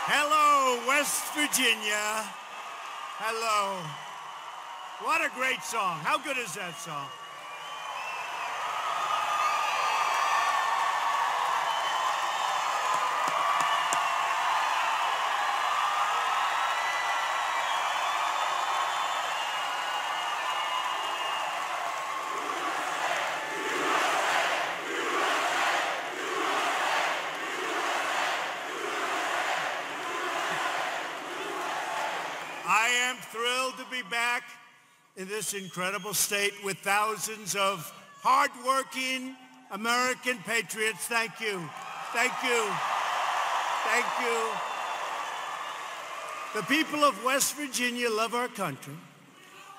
Hello, West Virginia. Hello. What a great song. How good is that song? I am thrilled to be back in this incredible state with thousands of hardworking American patriots. Thank you. Thank you. Thank you. The people of West Virginia love our country.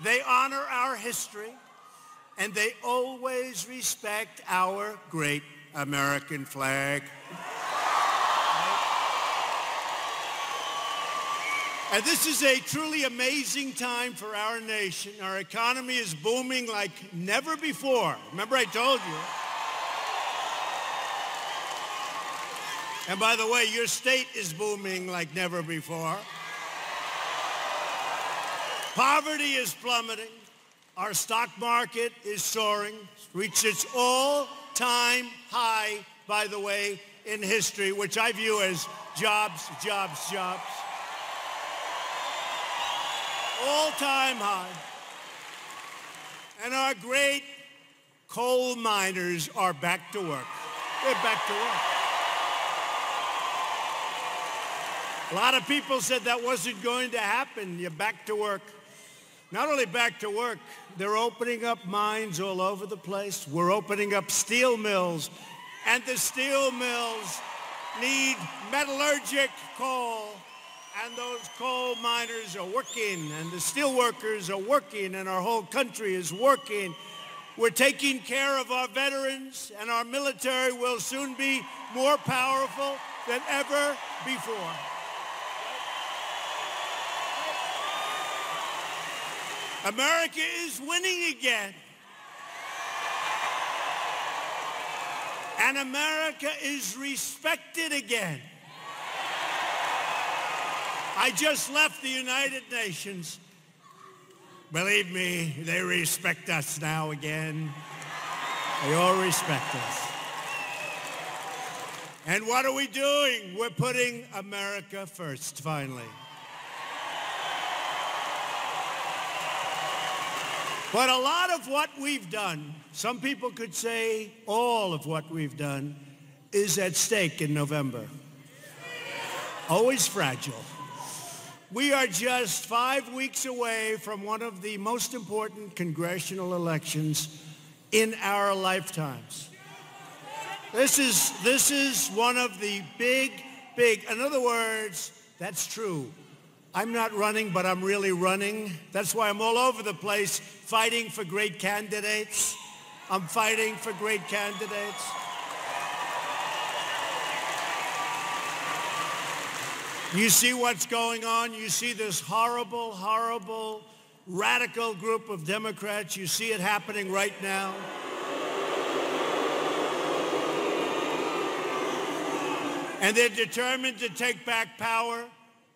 They honor our history, and they always respect our great American flag. And this is a truly amazing time for our nation. Our economy is booming like never before. Remember I told you. And by the way, your state is booming like never before. Poverty is plummeting. Our stock market is soaring. Reached its all-time high, by the way, in history, which I view as jobs, jobs, jobs. All-time high. And our great coal miners are back to work. They're back to work. A lot of people said that wasn't going to happen. You're back to work. Not only back to work, they're opening up mines all over the place. We're opening up steel mills, and the steel mills need metallurgic coal. And those coal miners are working, and the steel workers are working, and our whole country is working. We're taking care of our veterans, and our military will soon be more powerful than ever before. America is winning again. And America is respected again. I just left the United Nations. Believe me, they respect us now again. They all respect us. And what are we doing? We're putting America first, finally. But a lot of what we've done, some people could say all of what we've done, is at stake in November. Always fragile. We are just 5 weeks away from one of the most important congressional elections in our lifetimes. This is one of the big, in other words, that's true. I'm not running, but I'm really running. That's why I'm all over the place fighting for great candidates. I'm fighting for great candidates. You see what's going on. You see this horrible, horrible, radical group of Democrats. You see it happening right now. And they're determined to take back power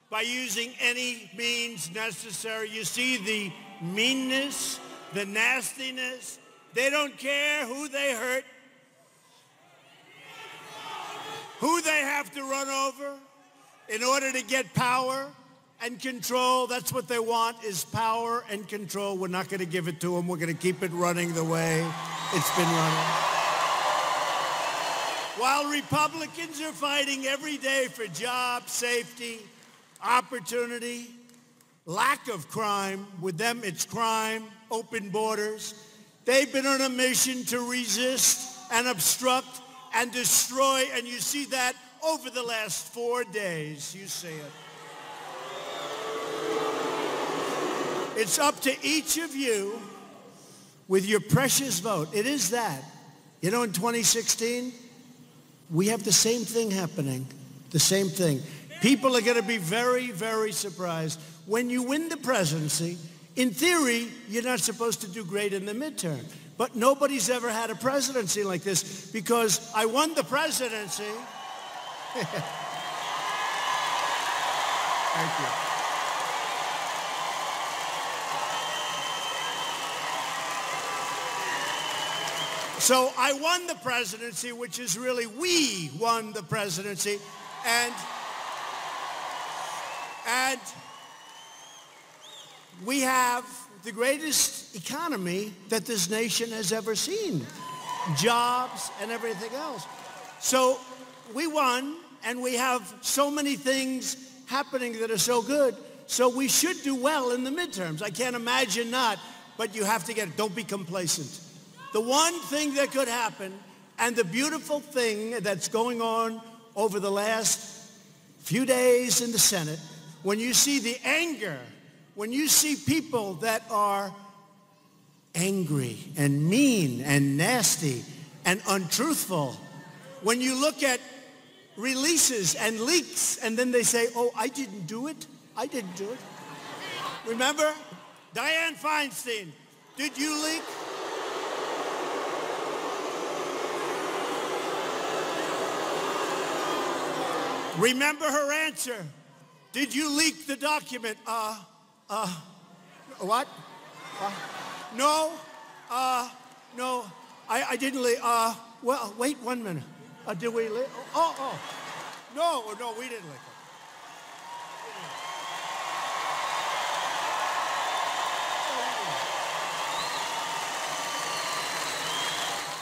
by using any means necessary. You see the meanness, the nastiness. They don't care who they hurt, who they have to run over in order to get power and control. That's what they want, is power and control. We're not going to give it to them. We're going to keep it running the way it's been running. While Republicans are fighting every day for jobs, safety, opportunity, lack of crime. With them, it's crime, open borders. They've been on a mission to resist and obstruct and destroy, and you see that over the last 4 days. You see it. It's up to each of you with your precious vote. It is that. You know, in 2016, we have the same thing happening, the same thing. People are going to be very, very surprised. When you win the presidency, in theory, you're not supposed to do great in the midterm. But nobody's ever had a presidency like this because I won the presidency. Thank you. So I won the presidency, which is really we won the presidency, and we have the greatest economy that this nation has ever seen, jobs and everything else. So we won, and we have so many things happening that are so good, so we should do well in the midterms. I can't imagine not, but you have to get it. Don't be complacent. The one thing that could happen, and the beautiful thing that's going on over the last few days in the Senate, when you see the anger, when you see people that are angry and mean and nasty and untruthful, when you look at releases and leaks and then they say, oh, I didn't do it. I didn't do it. Remember? Dianne Feinstein, did you leak? Remember her answer. Did you leak the document? What? No, no, I didn't leak. Well, wait 1 minute. Did we leak? No, we didn't leak it.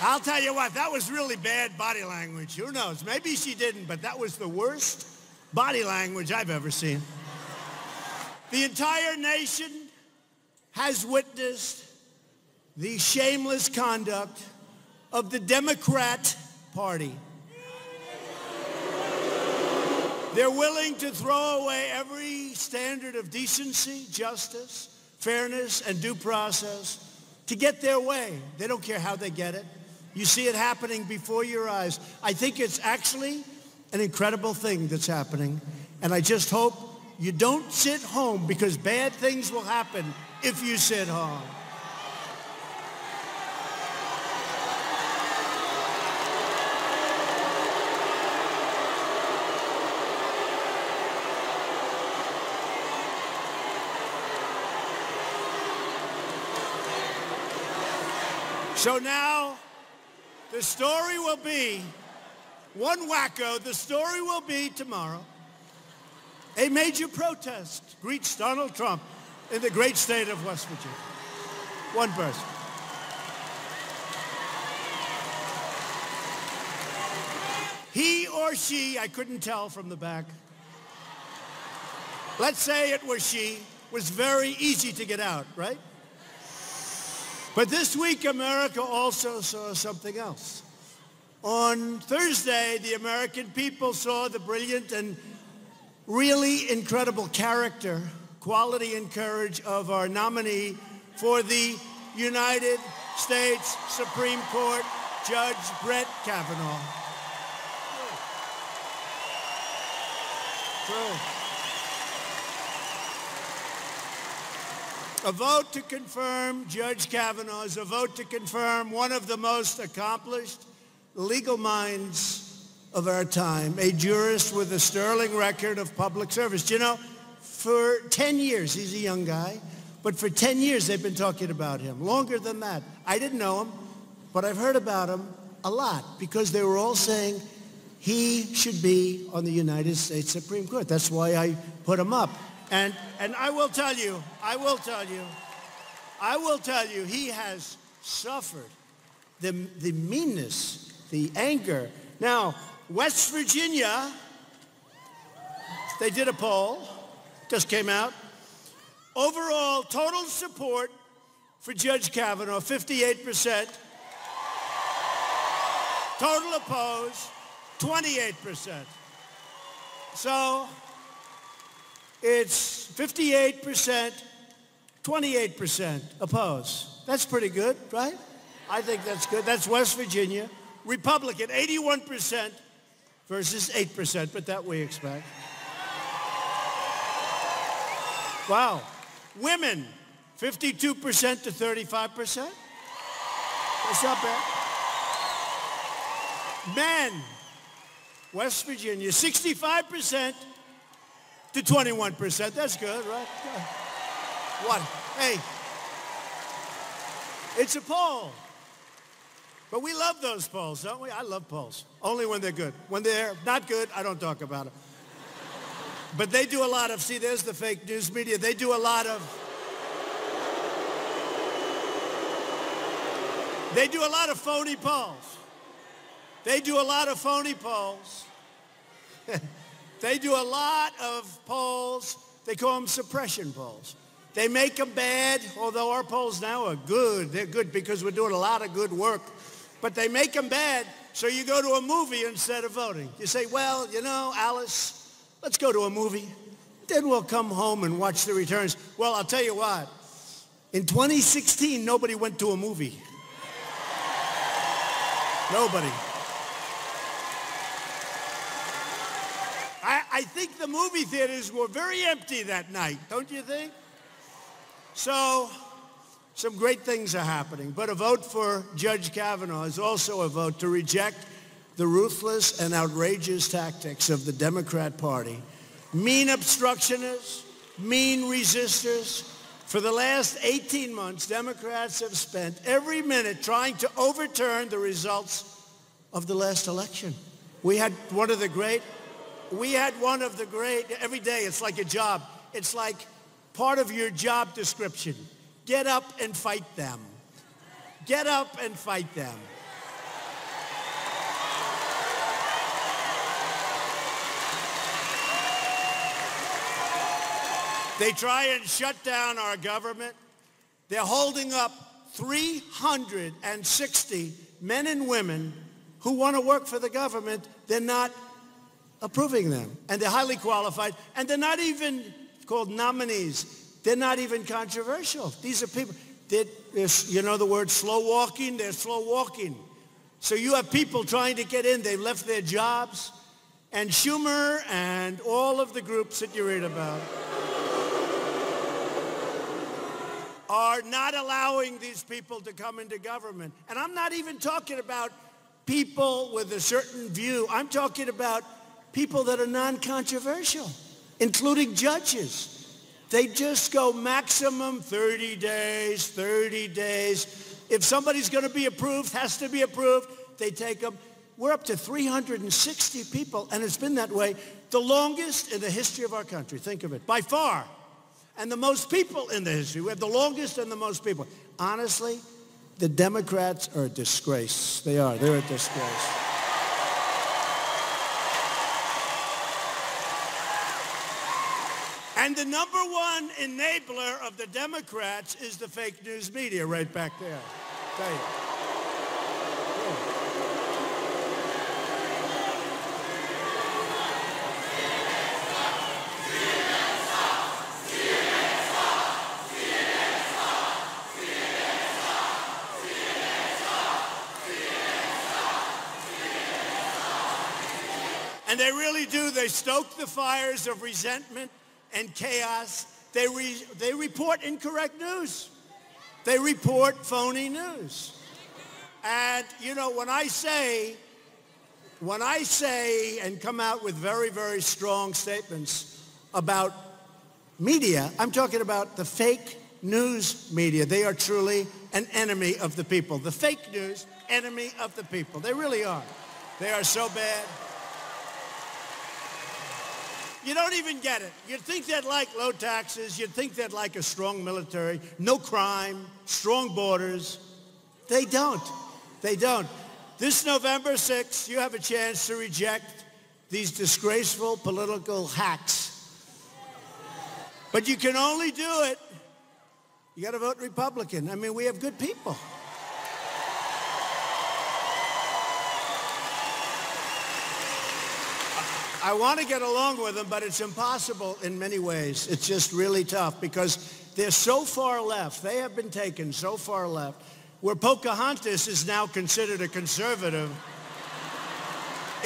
I'll tell you what, that was really bad body language. Who knows? Maybe she didn't, but that was the worst body language I've ever seen. The entire nation has witnessed the shameless conduct of the Democrat Party. They're willing to throw away every standard of decency, justice, fairness, and due process to get their way. They don't care how they get it. You see it happening before your eyes. I think it's actually an incredible thing that's happening. And I just hope you don't sit home, because bad things will happen if you sit home. So now, the story will be, one wacko, the story will be tomorrow, a major protest greets Donald Trump in the great state of West Virginia. One person. He or she, I couldn't tell from the back. Let's say it was she, was very easy to get out, right? But this week, America also saw something else. On Thursday, the American people saw the brilliant and really incredible character, quality, and courage of our nominee for the United States Supreme Court, Judge Brett Kavanaugh. True. A vote to confirm Judge Kavanaugh is a vote to confirm one of the most accomplished legal minds of our time, a jurist with a sterling record of public service. You know, for 10 years, he's a young guy, but for 10 years they've been talking about him. Longer than that. I didn't know him, but I've heard about him a lot, because they were all saying he should be on the United States Supreme Court. That's why I put him up. And I will tell you, he has suffered the meanness, the anger. Now, West Virginia, they did a poll, just came out. Overall, total support for Judge Kavanaugh, 58%. Total opposed, 28%. So it's 58%, 28% opposed. That's pretty good, right? I think that's good. That's West Virginia. Republican, 81% versus 8%, but that we expect. Wow. Women, 52% to 35%. That's not bad. Men, West Virginia, 65% to 21%. That's good, right? What? Hey, it's a poll. But we love those polls, don't we? I love polls. Only when they're good. When they're not good, I don't talk about it. But they do a lot of, see, there's the fake news media. They do a lot of phony polls. They do a lot of phony polls. They do a lot of polls. They call them suppression polls. They make them bad, although our polls now are good. They're good because we're doing a lot of good work. But they make them bad, so you go to a movie instead of voting. You say, well, you know, Alice, let's go to a movie. Then we'll come home and watch the returns. Well, I'll tell you what. In 2016, nobody went to a movie. Nobody. I think the movie theaters were very empty that night, don't you think? So, some great things are happening. But a vote for Judge Kavanaugh is also a vote to reject the ruthless and outrageous tactics of the Democrat Party. Mean obstructionists, mean resistors. For the last 18 months, Democrats have spent every minute trying to overturn the results of the last election. We had one of the great, every day it's like a job. It's like part of your job description. Get up and fight them. Get up and fight them. They try and shut down our government. They're holding up 360 men and women who want to work for the government. They're not approving them. And they're highly qualified. And they're not even called nominees. They're not even controversial. These are people, you know the word slow walking? They're slow walking. So you have people trying to get in. They've left their jobs. And Schumer and all of the groups that you read about are not allowing these people to come into government. And I'm not even talking about people with a certain view. I'm talking about people that are non-controversial, including judges. They just go maximum 30 days, 30 days. If somebody's going to be approved, has to be approved, they take them. We're up to 360 people, and it's been that way the longest in the history of our country. Think of it, by far. And the most people in the history. We have the longest and the most people. Honestly, the Democrats are a disgrace. They are. They're a disgrace. And the number one enabler of the Democrats is the fake news media right back there. I'll tell you. And they really do. They stoke the fires of resentment and chaos. They report incorrect news. They report phony news. And, you know, when I say and come out with very, very strong statements about media, I'm talking about the fake news media. They are truly an enemy of the people. The fake news, enemy of the people. They really are. They are so bad. You don't even get it. You'd think they'd like low taxes. You'd think they'd like a strong military, no crime, strong borders. They don't. They don't. This November 6th, you have a chance to reject these disgraceful political hacks. But you can only do it. You got to vote Republican. I mean, we have good people. I want to get along with them, but it's impossible in many ways. It's just really tough because they're so far left. They have been taken so far left, where Pocahontas is now considered a conservative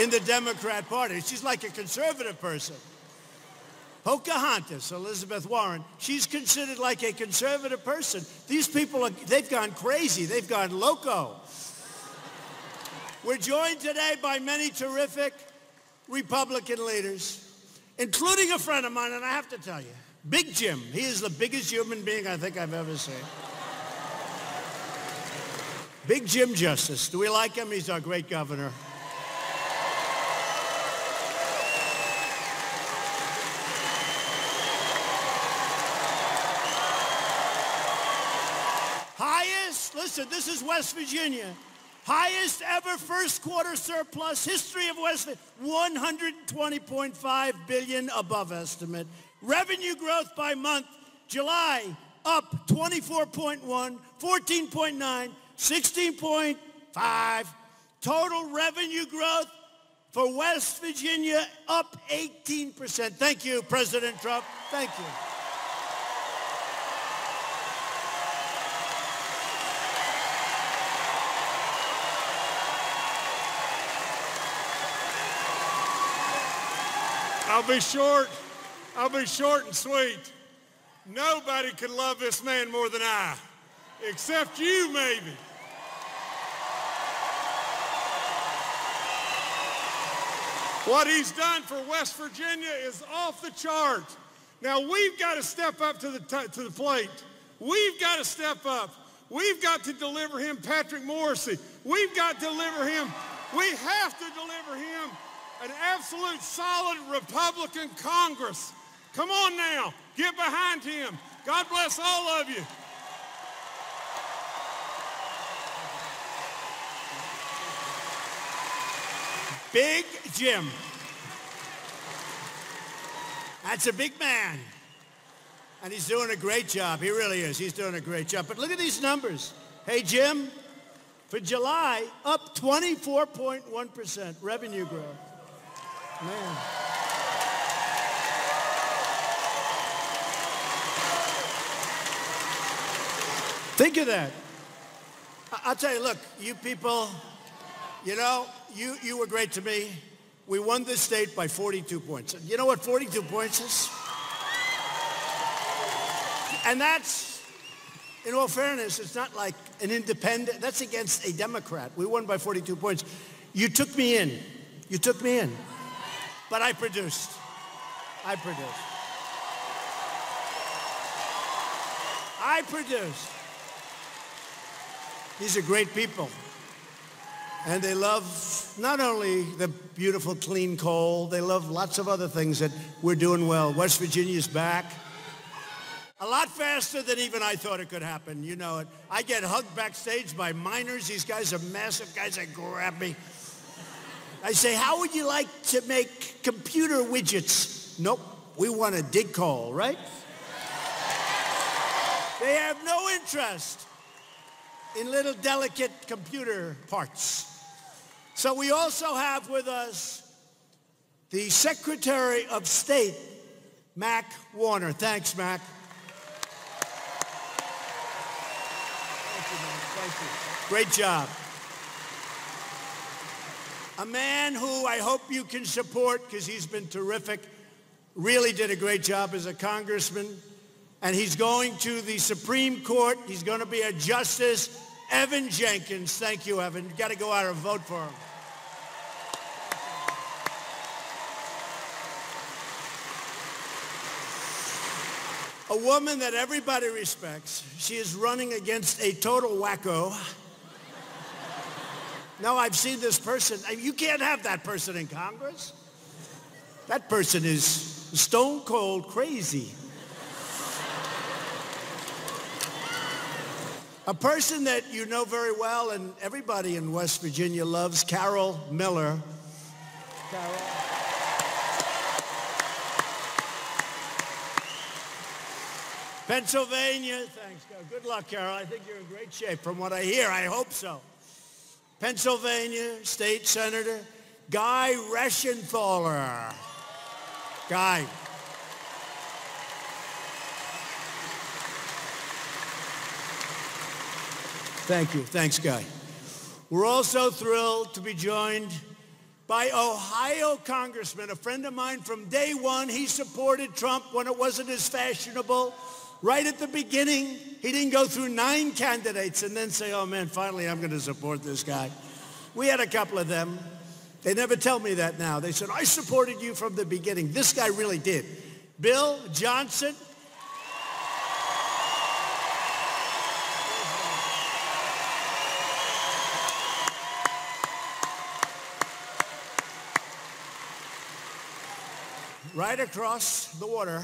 in the Democrat Party. She's like a conservative person. Pocahontas, Elizabeth Warren, she's considered like a conservative person. These people, they've gone crazy. They've gone loco. We're joined today by many terrific Republican leaders. including a friend of mine, and I have to tell you, Big Jim. He is the biggest human being I think I've ever seen. Big Jim Justice. Do we like him? He's our great governor. Highest, listen, this is West Virginia. Highest ever first quarter surplus, history of West Virginia, $120.5 billion above estimate. Revenue growth by month, July up 24.1, 14.9, 16.5. Total revenue growth for West Virginia up 18%. Thank you, President Trump. Thank you. I'll be short and sweet. Nobody could love this man more than I, except you, maybe. What he's done for West Virginia is off the chart. Now, we've got to step up to the plate. We've got to step up. We've got to deliver him Patrick Morrisey. We've got to deliver him. We have to deliver him an absolute solid Republican Congress. Come on now, get behind him. God bless all of you. Big Jim. That's a big man. And he's doing a great job. He really is. He's doing a great job. But look at these numbers. Hey, Jim, for July, up 24.1% revenue growth. Man. Think of that. I'll tell you, look, you people, you know, you were great to me. We won this state by 42 points. You know what 42 points is? And that's, in all fairness, it's not like an independent. That's against a Democrat. We won by 42 points. You took me in. You took me in. But I produced. I produced. These are great people. And they love not only the beautiful, clean coal, they love lots of other things that we're doing well. West Virginia's back. A lot faster than even I thought it could happen. You know it. I get hugged backstage by miners. These guys are massive guys that grab me. I say, how would you like to make computer widgets? Nope, we want to dig coal, right? They have no interest in little delicate computer parts. So we also have with us the Secretary of State, Mac Warner. Thanks, Mac. Thank you, man. Thank you. Great job. A man who I hope you can support because he's been terrific, really did a great job as a congressman, and he's going to the Supreme Court. He's going to be a justice. Evan Jenkins. Thank you, Evan. You've got to go out and vote for him. A woman that everybody respects. She is running against a total wacko. Now, I've seen this person. You can't have that person in Congress. That person is stone cold crazy. A person that you know very well and everybody in West Virginia loves, Carol Miller. Carol. Pennsylvania, thanks. Good luck, Carol. I think you're in great shape from what I hear. I hope so. Pennsylvania State Senator Guy Reschenthaler. Guy. Thank you. Thanks, Guy. We're also thrilled to be joined by Ohio Congressman, a friend of mine from day one. He supported Trump when it wasn't as fashionable. Right at the beginning, he didn't go through 9 candidates and then say, oh, man, finally I'm going to support this guy. We had a couple of them. They never tell me that now. They said, I supported you from the beginning. This guy really did. Bill Johnson. Right across the water.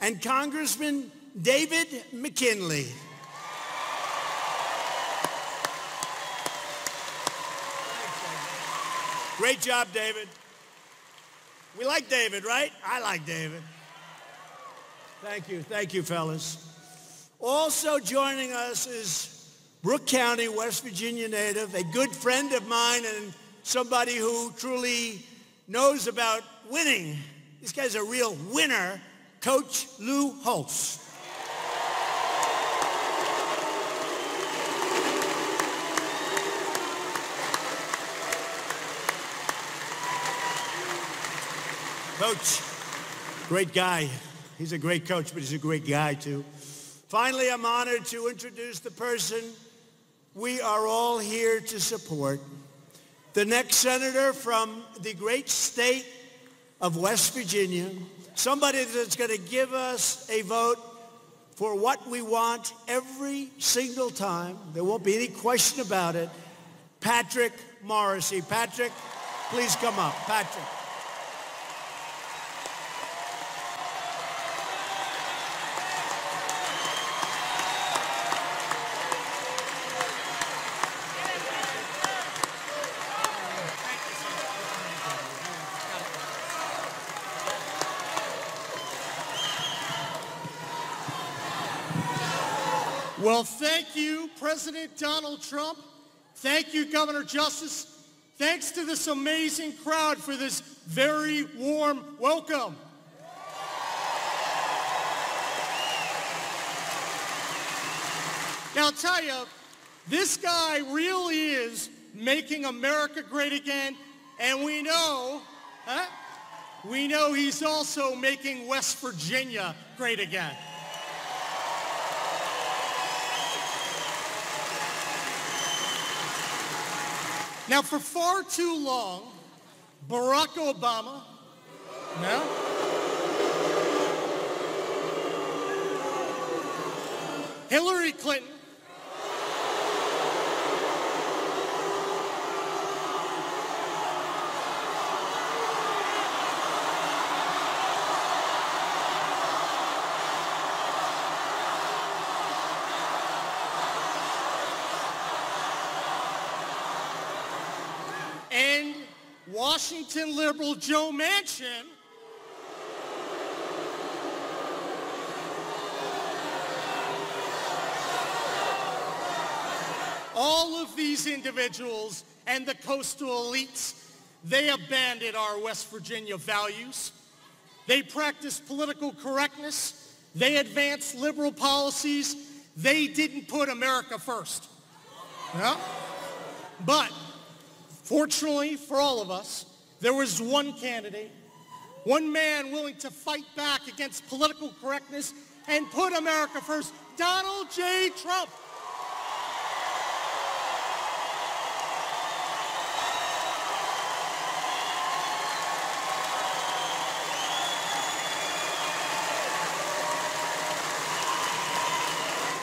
And Congressman David McKinley. Great job, David. We like David, right? I like David. Thank you, fellas. Also joining us is Brooke County, West Virginia native, a good friend of mine and somebody who truly knows about winning. This guy's a real winner, Coach Lou Holtz. Coach, great guy. He's a great coach, but he's a great guy, too. Finally, I'm honored to introduce the person we are all here to support, the next senator from the great state of West Virginia, somebody that's going to give us a vote for what we want every single time. There won't be any question about it. Patrick Morrissey. Patrick, please come up. Patrick. Well, thank you, President Donald Trump. Thank you, Governor Justice. Thanks to this amazing crowd for this very warm welcome. Now, I'll tell you, this guy really is making America great again, and we know he's also making West Virginia great again. Now, for far too long, Barack Obama, Hillary Clinton, and Washington liberal Joe Manchin all of these individuals and the coastal elites, they abandoned our West Virginia values. They practiced political correctness. They advanced liberal policies. They didn't put America first. Yeah? But fortunately for all of us, there was one candidate, one man willing to fight back against political correctness and put America first, Donald J. Trump.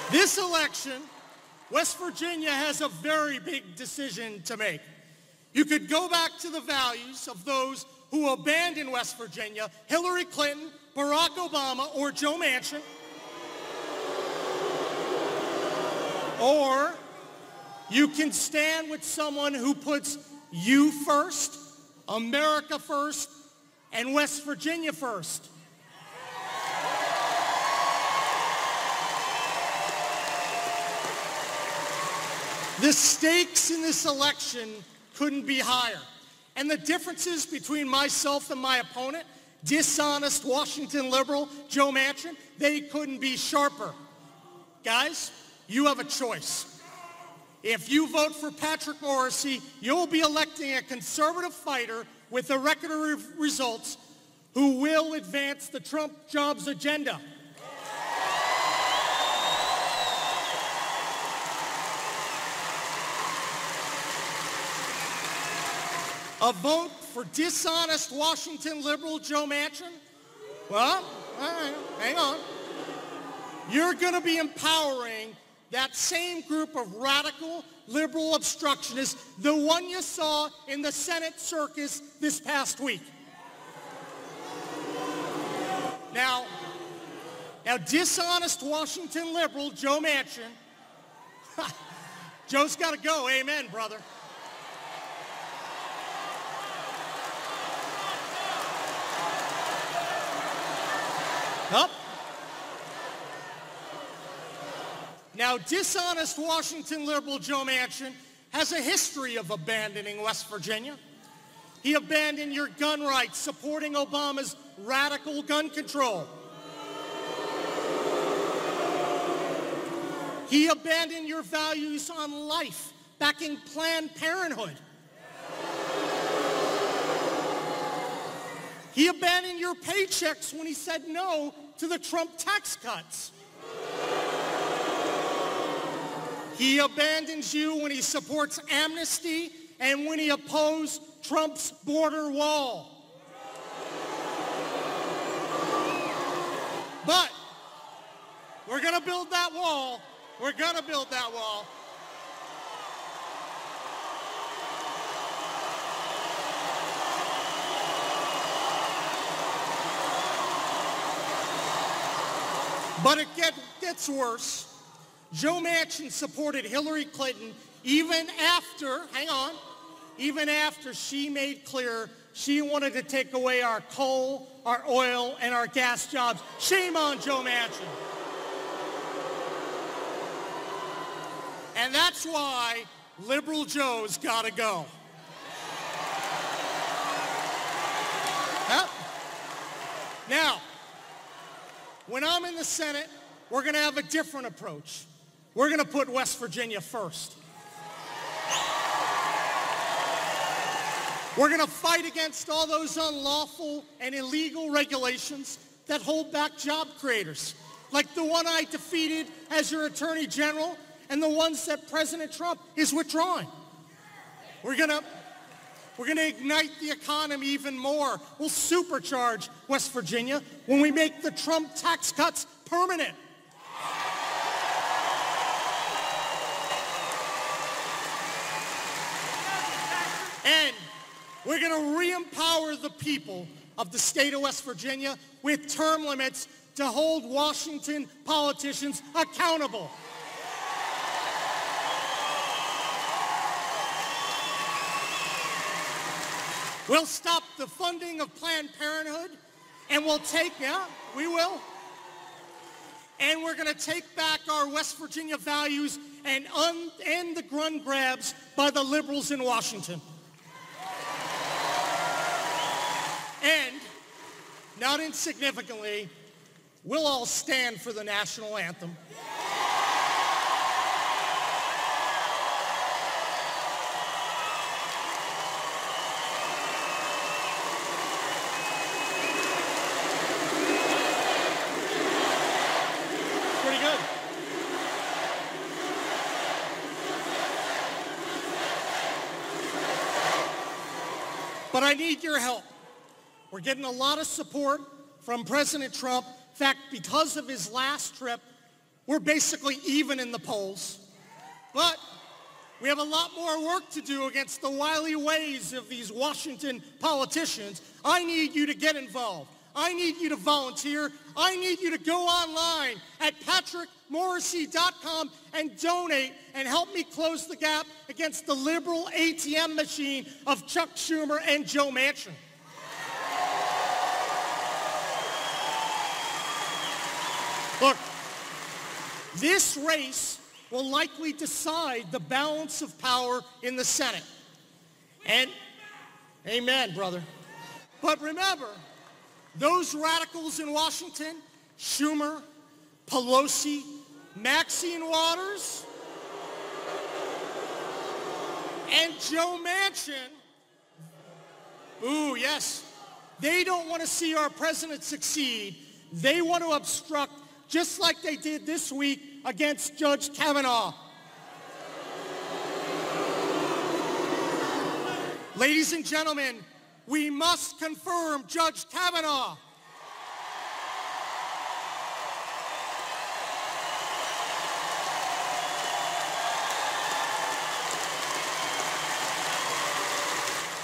This election, West Virginia has a very big decision to make. You could go back to the values of those who abandoned West Virginia, Hillary Clinton, Barack Obama, or Joe Manchin. Or you can stand with someone who puts you first, America first, and West Virginia first. The stakes in this election couldn't be higher. And the differences between myself and my opponent, dishonest Washington liberal Joe Manchin, they couldn't be sharper. Guys, you have a choice. If you vote for Patrick Morrissey, you'll be electing a conservative fighter with a record of results who will advance the Trump jobs agenda. A vote for dishonest Washington liberal Joe Manchin? Well, all right, hang on. You're going to be empowering that same group of radical liberal obstructionists, the one you saw in the Senate circus this past week. Now, dishonest Washington liberal Joe Manchin, Joe's got to go, amen, brother. Up. Now, dishonest Washington liberal Joe Manchin has a history of abandoning West Virginia. He abandoned your gun rights, supporting Obama's radical gun control. He abandoned your values on life, backing Planned Parenthood. He abandoned your paychecks when he said no to the Trump tax cuts. He abandons you when he supports amnesty and when he opposed Trump's border wall. But we're going to build that wall. We're going to build that wall. But it gets worse. Joe Manchin supported Hillary Clinton even after she made clear she wanted to take away our coal, our oil, and our gas jobs. Shame on Joe Manchin. And that's why liberal Joe's got to go. Yep. Now, when I'm in the Senate, we're going to have a different approach. We're going to put West Virginia first. We're going to fight against all those unlawful and illegal regulations that hold back job creators, like the one I defeated as your Attorney General and the ones that President Trump is withdrawing. We're going to ignite the economy even more. We'll supercharge West Virginia when we make the Trump tax cuts permanent. And we're going to re-empower the people of the state of West Virginia with term limits to hold Washington politicians accountable. We'll stop the funding of Planned Parenthood, and we'll take, we will. And we're going to take back our West Virginia values and end the gun grabs by the liberals in Washington. And, not insignificantly, we'll all stand for the national anthem. Pretty good. But I need your help. We're getting a lot of support from President Trump. In fact, because of his last trip, we're basically even in the polls. But we have a lot more work to do against the wily ways of these Washington politicians. I need you to get involved. I need you to volunteer. I need you to go online at patrickmorrissey.com and donate and help me close the gap against the liberal ATM machine of Chuck Schumer and Joe Manchin. Look, this race will likely decide the balance of power in the Senate. And, amen, brother. But remember, those radicals in Washington, Schumer, Pelosi, Maxine Waters, and Joe Manchin, ooh, yes, they don't want to see our president succeed. They want to obstruct, just like they did this week against Judge Kavanaugh. Ladies and gentlemen, we must confirm Judge Kavanaugh.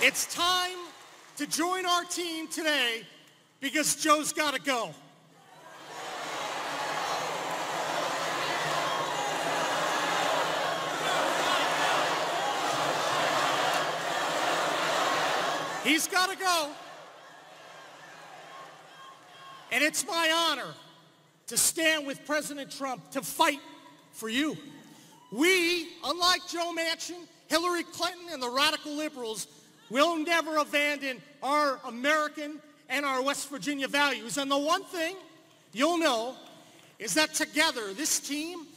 It's time to join our team today because Joe's got to go. He's got to go. And it's my honor to stand with President Trump to fight for you. We, unlike Joe Manchin, Hillary Clinton, and the radical liberals, will never abandon our American and our West Virginia values. And the one thing you'll know is that together, this team,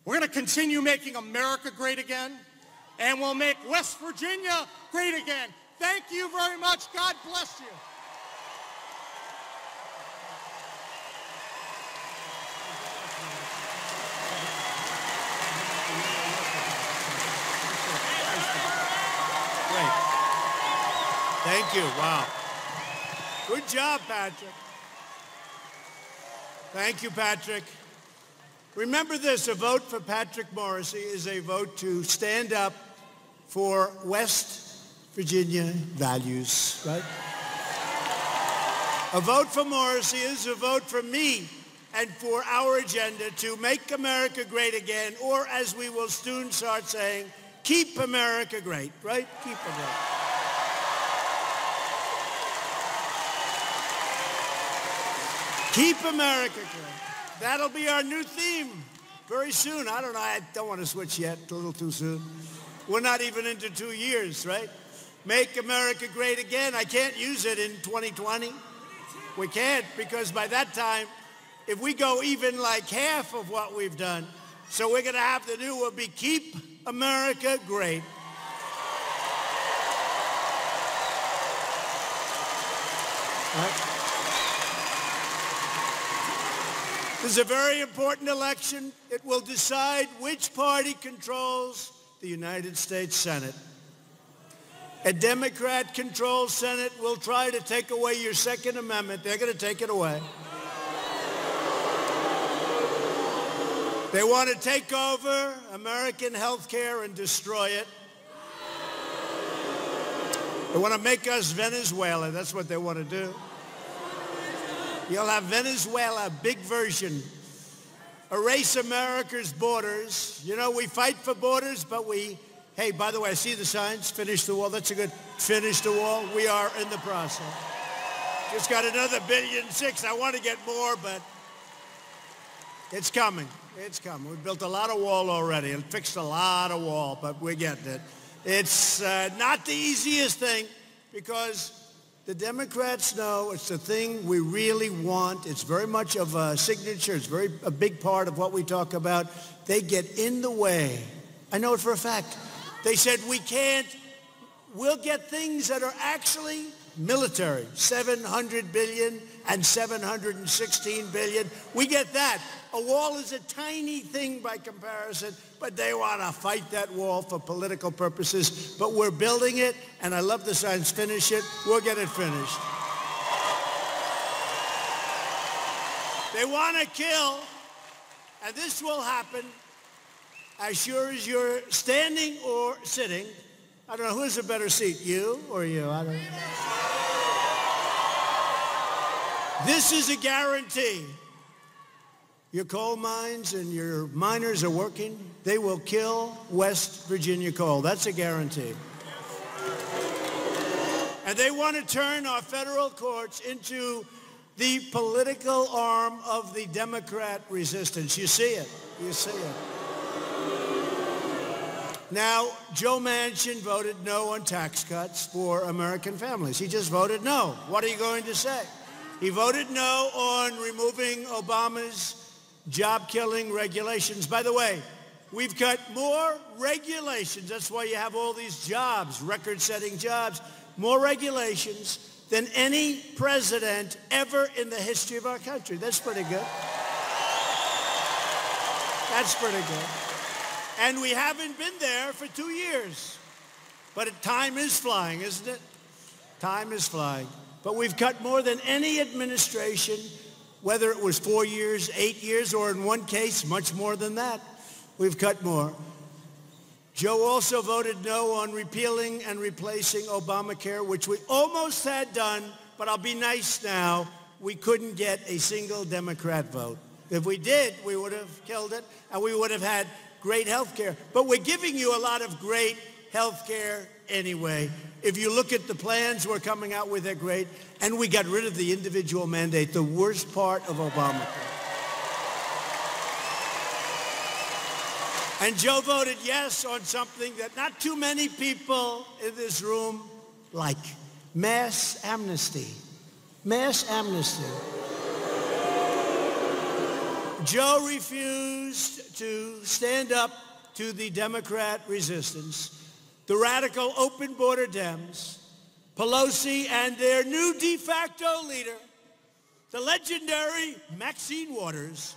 we're going to continue making America great again, and we'll make West Virginia great again. Thank you very much. God bless you. Great. Thank you. Wow. Good job, Patrick. Thank you, Patrick. Remember this, a vote for Patrick Morrissey is a vote to stand up for West Virginia values, right? A vote for Morrissey is a vote for me and for our agenda to make America great again, or as we will soon start saying, keep America great, right? Keep America. Keep America great. That'll be our new theme very soon. I don't know. I don't want to switch yet. A little too soon. We're not even into 2 years, right? Make America great again. I can't use it in 2020. We can't, because by that time, if we go even like half of what we've done, so we're going to have the new will be keep America great. Right? This is a very important election. It will decide which party controls the United States Senate. A Democrat-controlled Senate will try to take away your Second Amendment. They're going to take it away. They want to take over American health care and destroy it. They want to make us Venezuela. That's what they want to do. You'll have Venezuela, big version. Erase America's borders. You know, we fight for borders, but hey, by the way, I see the signs, finish the wall. That's a good, finish the wall. We are in the process. Just got another $1.6 billion. I want to get more, but it's coming. It's coming. We built a lot of wall already and fixed a lot of wall, but we're getting it. It's not the easiest thing because the Democrats know it's the thing we really want. It's very much of a signature. It's a big part of what we talk about. They get in the way. I know it for a fact. They said we'll get things that are actually military, $700 billion and $716 billion. We get that. A wall is a tiny thing by comparison, but they want to fight that wall for political purposes. But we're building it, and I love the signs, finish it. We'll get it finished. They want to kill, and this will happen as sure as you're standing or sitting. I don't know, who has a better seat, you or you? I don't know. This is a guarantee. Your coal mines and your miners are working. They will kill West Virginia coal. That's a guarantee. And they want to turn our federal courts into the political arm of the Democrat resistance. You see it. You see it. Now, Joe Manchin voted no on tax cuts for American families. He just voted no. What are you going to say? He voted no on removing Obama's job-killing regulations. By the way, we've cut more regulations. That's why you have all these jobs, record-setting jobs, more regulations than any president ever in the history of our country. That's pretty good. That's pretty good. And we haven't been there for 2 years. But time is flying, isn't it? Time is flying. But we've cut more than any administration, whether it was 4 years, 8 years, or in one case, much more than that. We've cut more. Joe also voted no on repealing and replacing Obamacare, which we almost had done, but I'll be nice now. We couldn't get a single Democrat vote. If we did, we would have killed it, and we would have had great health care. But we're giving you a lot of great health care anyway. If you look at the plans we're coming out with, they're great. And we got rid of the individual mandate, the worst part of Obamacare. And Joe voted yes on something that not too many people in this room like, mass amnesty. Mass amnesty. Joe refused to stand up to the Democrat resistance, the radical open border Dems, Pelosi, and their new de facto leader, the legendary Maxine Waters.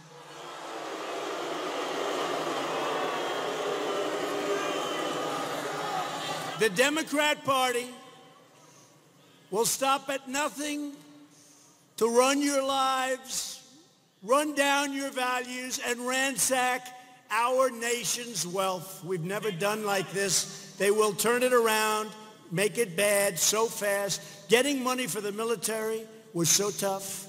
The Democrat Party will stop at nothing to run your lives, run down your values, and ransack our nation's wealth. We've never done like this. They will turn it around, make it bad so fast. Getting money for the military was so tough.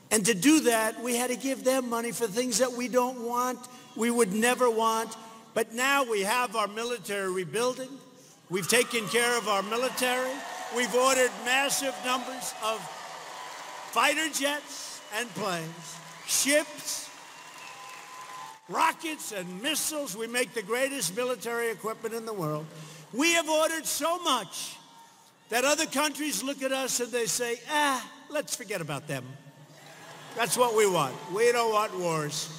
And to do that, we had to give them money for things that we don't want, we would never want. But now we have our military rebuilding. We've taken care of our military. We've ordered massive numbers of fighter jets and planes, ships, rockets and missiles. We make the greatest military equipment in the world. We have ordered so much that other countries look at us and they say, let's forget about them. That's what we want. We don't want wars.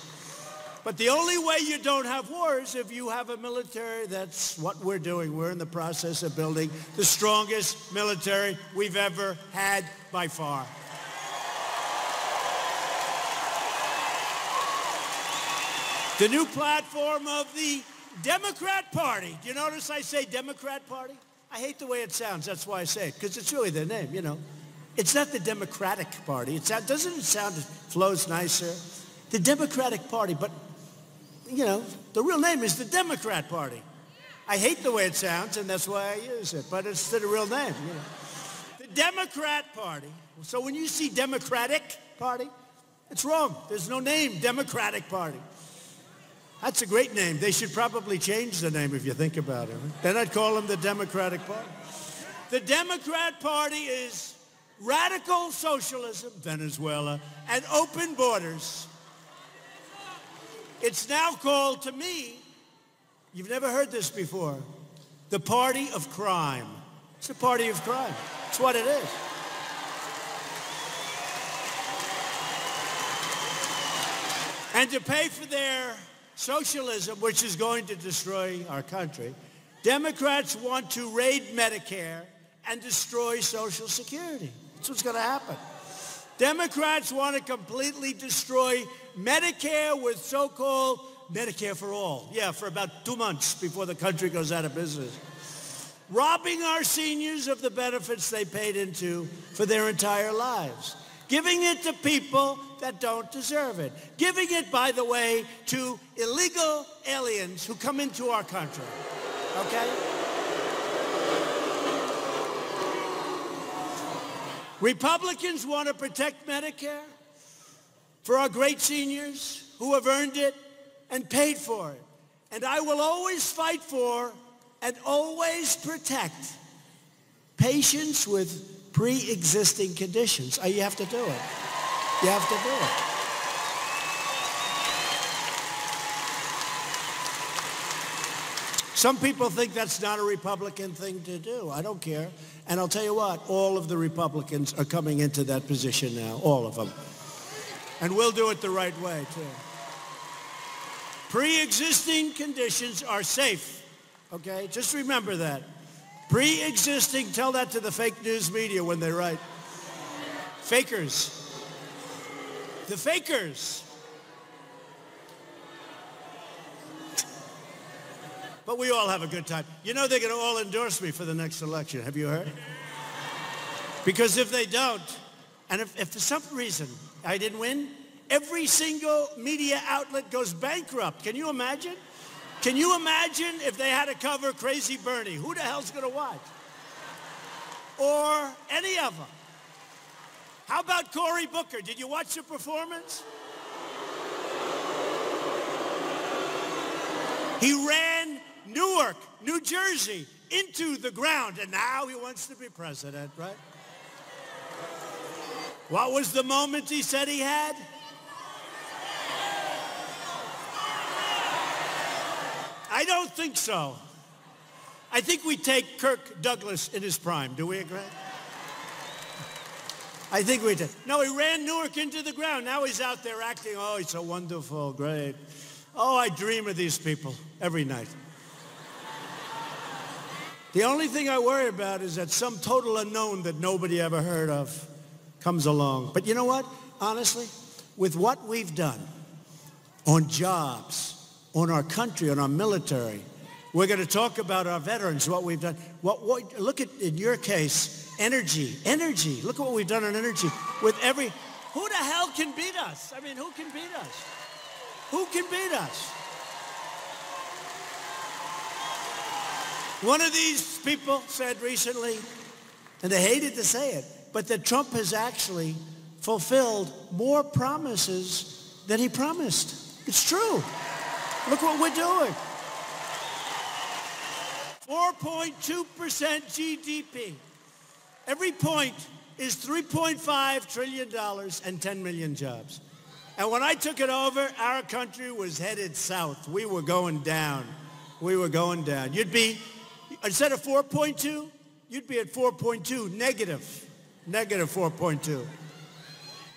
But the only way you don't have wars if you have a military. That's what we're doing. We're in the process of building the strongest military we've ever had by far. The new platform of the Democrat Party. Do you notice I say Democrat Party? I hate the way it sounds. That's why I say it, because it's really their name, you know. It's not the Democratic Party. Doesn't it sound, it flows nicer? The Democratic Party, but, you know, the real name is the Democrat Party. I hate the way it sounds, and that's why I use it, but it's the real name, you know. The Democrat Party. So when you see Democratic Party, it's wrong. There's no name, Democratic Party. That's a great name. They should probably change the name if you think about it. Then I'd call them the Democratic Party. The Democrat Party is radical socialism, Venezuela, and open borders. It's now called, to me, you've never heard this before, the party of crime. It's the party of crime. It's what it is. And to pay for their socialism, which is going to destroy our country, Democrats want to raid Medicare and destroy Social Security. That's what's going to happen. Democrats want to completely destroy Medicare with so-called Medicare for all. Yeah, for about 2 months before the country goes out of business. Robbing our seniors of the benefits they paid into for their entire lives. Giving it to people that don't deserve it. Giving it, by the way, to illegal aliens who come into our country. Okay? Republicans want to protect Medicare for our great seniors who have earned it and paid for it. And I will always fight for and always protect patients with pre-existing conditions. You have to do it. You have to do it. Some people think that's not a Republican thing to do. I don't care. And I'll tell you what, all of the Republicans are coming into that position now, all of them. And we'll do it the right way, too. Pre-existing conditions are safe, okay? Just remember that. Pre-existing, tell that to the fake news media when they write. Fakers. The fakers. But we all have a good time. You know they're going to all endorse me for the next election. Have you heard? Because if they don't, and if for some reason I didn't win, every single media outlet goes bankrupt. Can you imagine? Can you imagine if they had to cover Crazy Bernie? Who the hell's going to watch? Or any of them. How about Cory Booker? Did you watch the performance? He ran Newark, New Jersey, into the ground, and now he wants to be president, right? What was the moment he said he had? I don't think so. I think we take Kirk Douglas in his prime. Do we agree? I think we did. No, he ran Newark into the ground. Now he's out there acting, oh, he's so wonderful, great. Oh, I dream of these people every night. The only thing I worry about is that some total unknown that nobody ever heard of comes along. But you know what? Honestly, with what we've done on jobs, on our country, on our military, we're going to talk about our veterans, what we've done. Look at, in your case, energy. Look at what we've done on energy. With every, who the hell can beat us? I mean, who can beat us? Who can beat us? One of these people said recently, and they hated to say it, but that Trump has actually fulfilled more promises than he promised. It's true. Look what we're doing. 4.2% GDP. Every point is $3.5 trillion and 10 million jobs. And when I took it over, our country was headed south. We were going down. We were going down. You'd be, instead of 4.2, you'd be at 4.2, negative 4.2.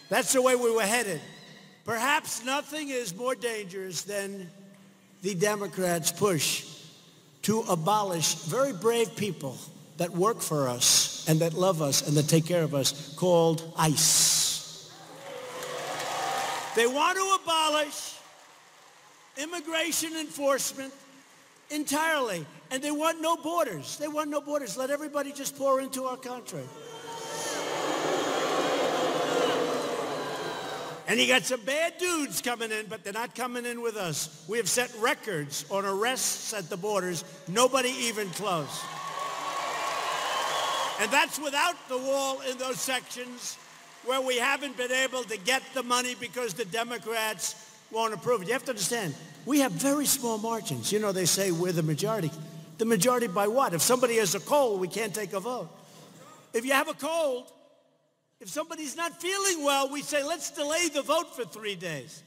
That's the way we were headed. Perhaps nothing is more dangerous than the Democrats' push to abolish very brave people that work for us and that love us and that take care of us, called ICE. They want to abolish immigration enforcement entirely, and they want no borders. They want no borders. Let everybody just pour into our country. And you got some bad dudes coming in, but they're not coming in with us. We have set records on arrests at the borders, nobody even close. And that's without the wall in those sections where we haven't been able to get the money because the Democrats won't approve it. You have to understand, we have very small margins. You know, they say we're the majority. The majority by what? If somebody has a cold, we can't take a vote. If you have a cold, if somebody's not feeling well, we say, let's delay the vote for 3 days.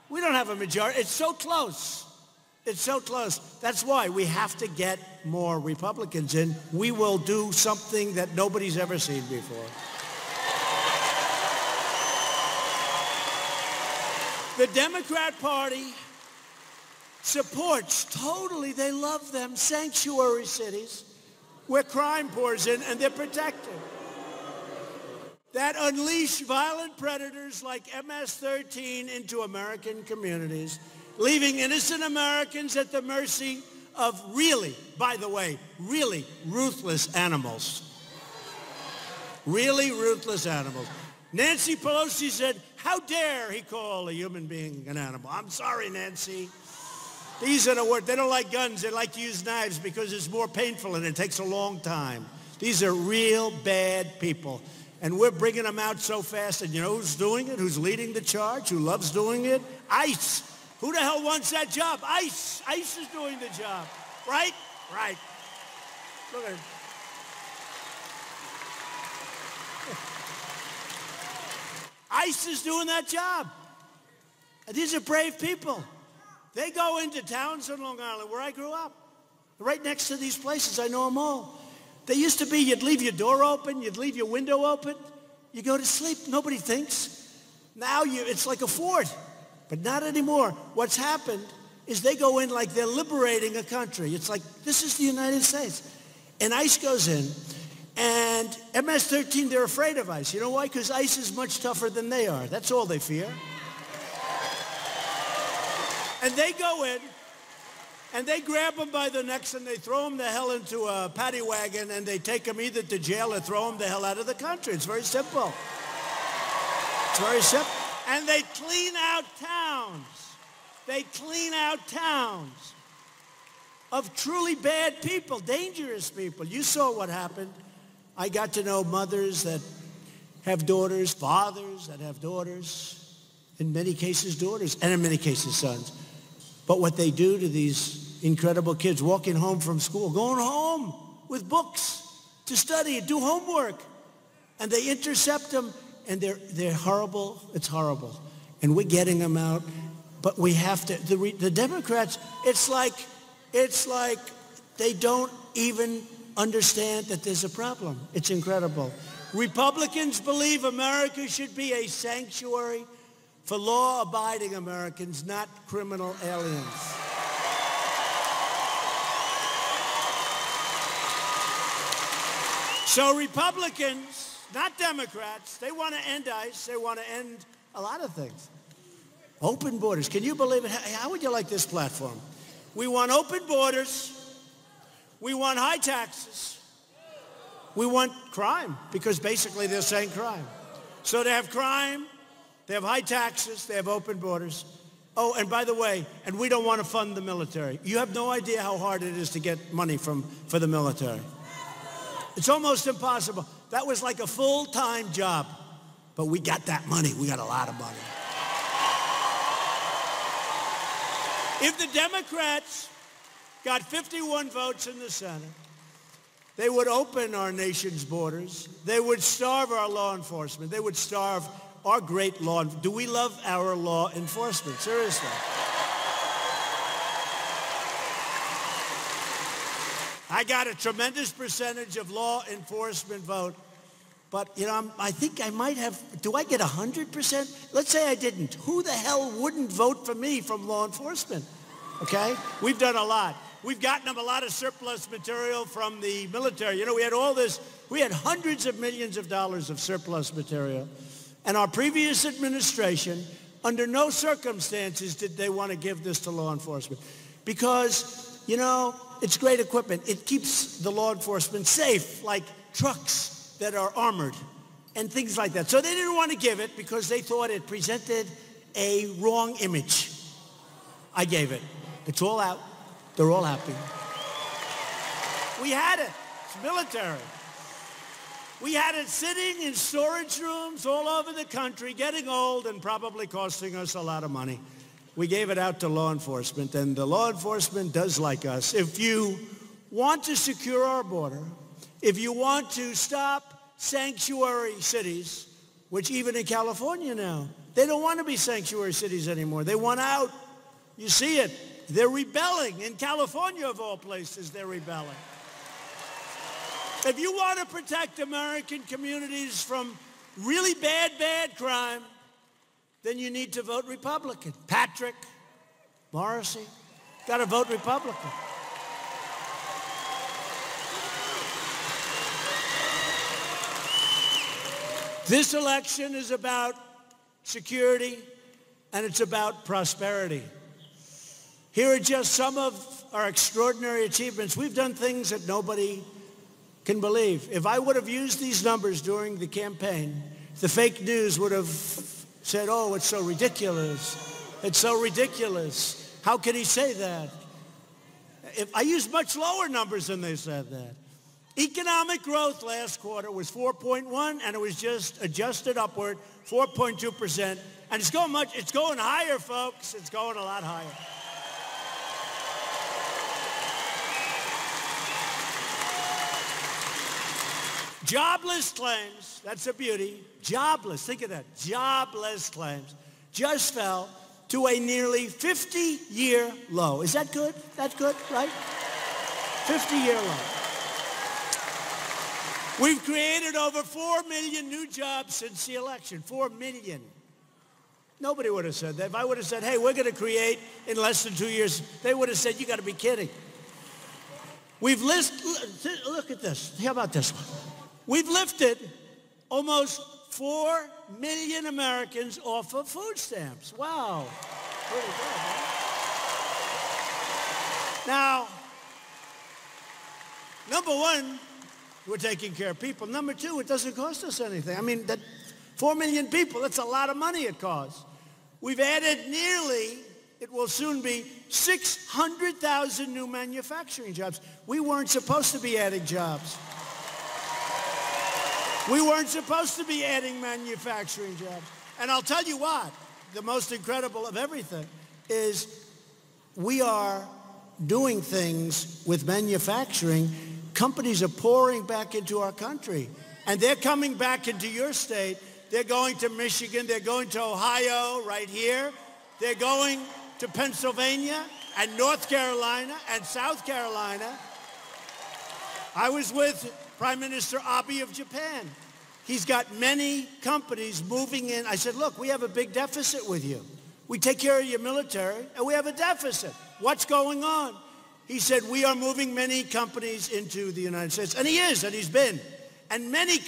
We don't have a majority. It's so close. It's so close. That's why we have to get more Republicans in. We will do something that nobody's ever seen before. The Democrat Party supports totally, they love them, sanctuary cities where crime pours in and they're protected. That unleash violent predators like MS-13 into American communities, leaving innocent Americans at the mercy of really, by the way, really ruthless animals. Really ruthless animals. Nancy Pelosi said, how dare he call a human being an animal? I'm sorry, Nancy. These are the words. They don't like guns. They like to use knives because it's more painful and it takes a long time. These are real bad people. And we're bringing them out so fast. And you know who's doing it? Who's leading the charge? Who loves doing it? ICE. Who the hell wants that job? ICE. ICE is doing the job. Right? Right. Look at it. ICE is doing that job. And these are brave people. They go into towns on Long Island where I grew up. Right next to these places. I know them all. They used to be, you'd leave your door open, you'd leave your window open, you go to sleep, nobody thinks. Now it's like a fort, but not anymore. What's happened is they go in like they're liberating a country. It's like, this is the United States. And ICE goes in, and MS-13, they're afraid of ICE. You know why? Because ICE is much tougher than they are. That's all they fear. And they go in, And they grab them by the necks and they throw them the hell into a paddy wagon and they take them either to jail or throw them the hell out of the country. It's very simple. It's very simple. And they clean out towns. They clean out towns of truly bad people, dangerous people. You saw what happened. I got to know mothers that have daughters, fathers that have daughters, in many cases daughters, and in many cases sons. But what they do to these incredible kids walking home from school, going home with books to study, do homework, and they intercept them, and they're horrible. It's horrible. And we're getting them out, but we have to, the Democrats, it's like they don't even understand that there's a problem. It's incredible. Republicans believe America should be a sanctuary for law-abiding Americans, not criminal aliens. So Republicans, not Democrats, they want to end ICE. They want to end a lot of things. Open borders. Can you believe it? How would you like this platform? We want open borders. We want high taxes. We want crime, because basically they're saying crime. So they have crime, they have high taxes, they have open borders. Oh, and by the way, and we don't want to fund the military. You have no idea how hard it is to get money for the military. It's almost impossible. That was like a full-time job. But we got that money. We got a lot of money. If the Democrats got 51 votes in the Senate, they would open our nation's borders. They would starve our law enforcement. They would starve our great law. Do we love our law enforcement? Seriously. I got a tremendous percentage of law enforcement vote. But, you know, I think I might have, do I get 100%? Let's say I didn't. Who the hell wouldn't vote for me from law enforcement? Okay? We've done a lot. We've gotten them a lot of surplus material from the military. You know, we had all this, we had hundreds of millions of dollars of surplus material. And our previous administration, under no circumstances did they want to give this to law enforcement. Because, you know, it's great equipment. It keeps the law enforcement safe, like trucks that are armored and things like that. So they didn't want to give it because they thought it presented a wrong image. I gave it. It's all out. They're all happy. We had it. It's military. We had it sitting in storage rooms all over the country, getting old and probably costing us a lot of money. We gave it out to law enforcement, and the law enforcement does like us. If you want to secure our border, if you want to stop sanctuary cities, which even in California now, they don't want to be sanctuary cities anymore. They want out. You see it. They're rebelling. In California, of all places, they're rebelling. If you want to protect American communities from really bad crime, then you need to vote Republican. Patrick, Morrissey, got to vote Republican. This election is about security, and it's about prosperity. Here are just some of our extraordinary achievements. We've done things that nobody can believe. If I would have used these numbers during the campaign, the fake news would have said, oh, it's so ridiculous. It's so ridiculous. How can he say that? If I used much lower numbers than they said that. Economic growth last quarter was 4.1, and it was just adjusted upward, 4.2%. And it's going higher, folks. It's going a lot higher. Jobless claims, that's a beauty. Jobless, think of that. Jobless claims just fell to a nearly 50-year low. Is that good? That's good, right? 50-year low. We've created over 4 million new jobs since the election. 4 million. Nobody would have said that. If I would have said, hey, we're going to create in less than 2 years, they would have said, you got to be kidding. We've look at this. How about this one? We've lifted almost 4 million Americans off of food stamps. Wow. Pretty good, huh? Now, number one, we're taking care of people. Number two, it doesn't cost us anything. I mean, that 4 million people, that's a lot of money it costs. We've added nearly, it will soon be 600,000 new manufacturing jobs. We weren't supposed to be adding jobs. We weren't supposed to be adding manufacturing jobs. And I'll tell you what, the most incredible of everything is we are doing things with manufacturing. Companies are pouring back into our country, and they're coming back into your state. They're going to Michigan. They're going to Ohio right here. They're going to Pennsylvania and North Carolina and South Carolina. I was with Prime Minister Abe of Japan. He's got many companies moving in. I said, look, we have a big deficit with you. We take care of your military, and we have a deficit. What's going on? He said, we are moving many companies into the United States. And he is, and he's been. And many,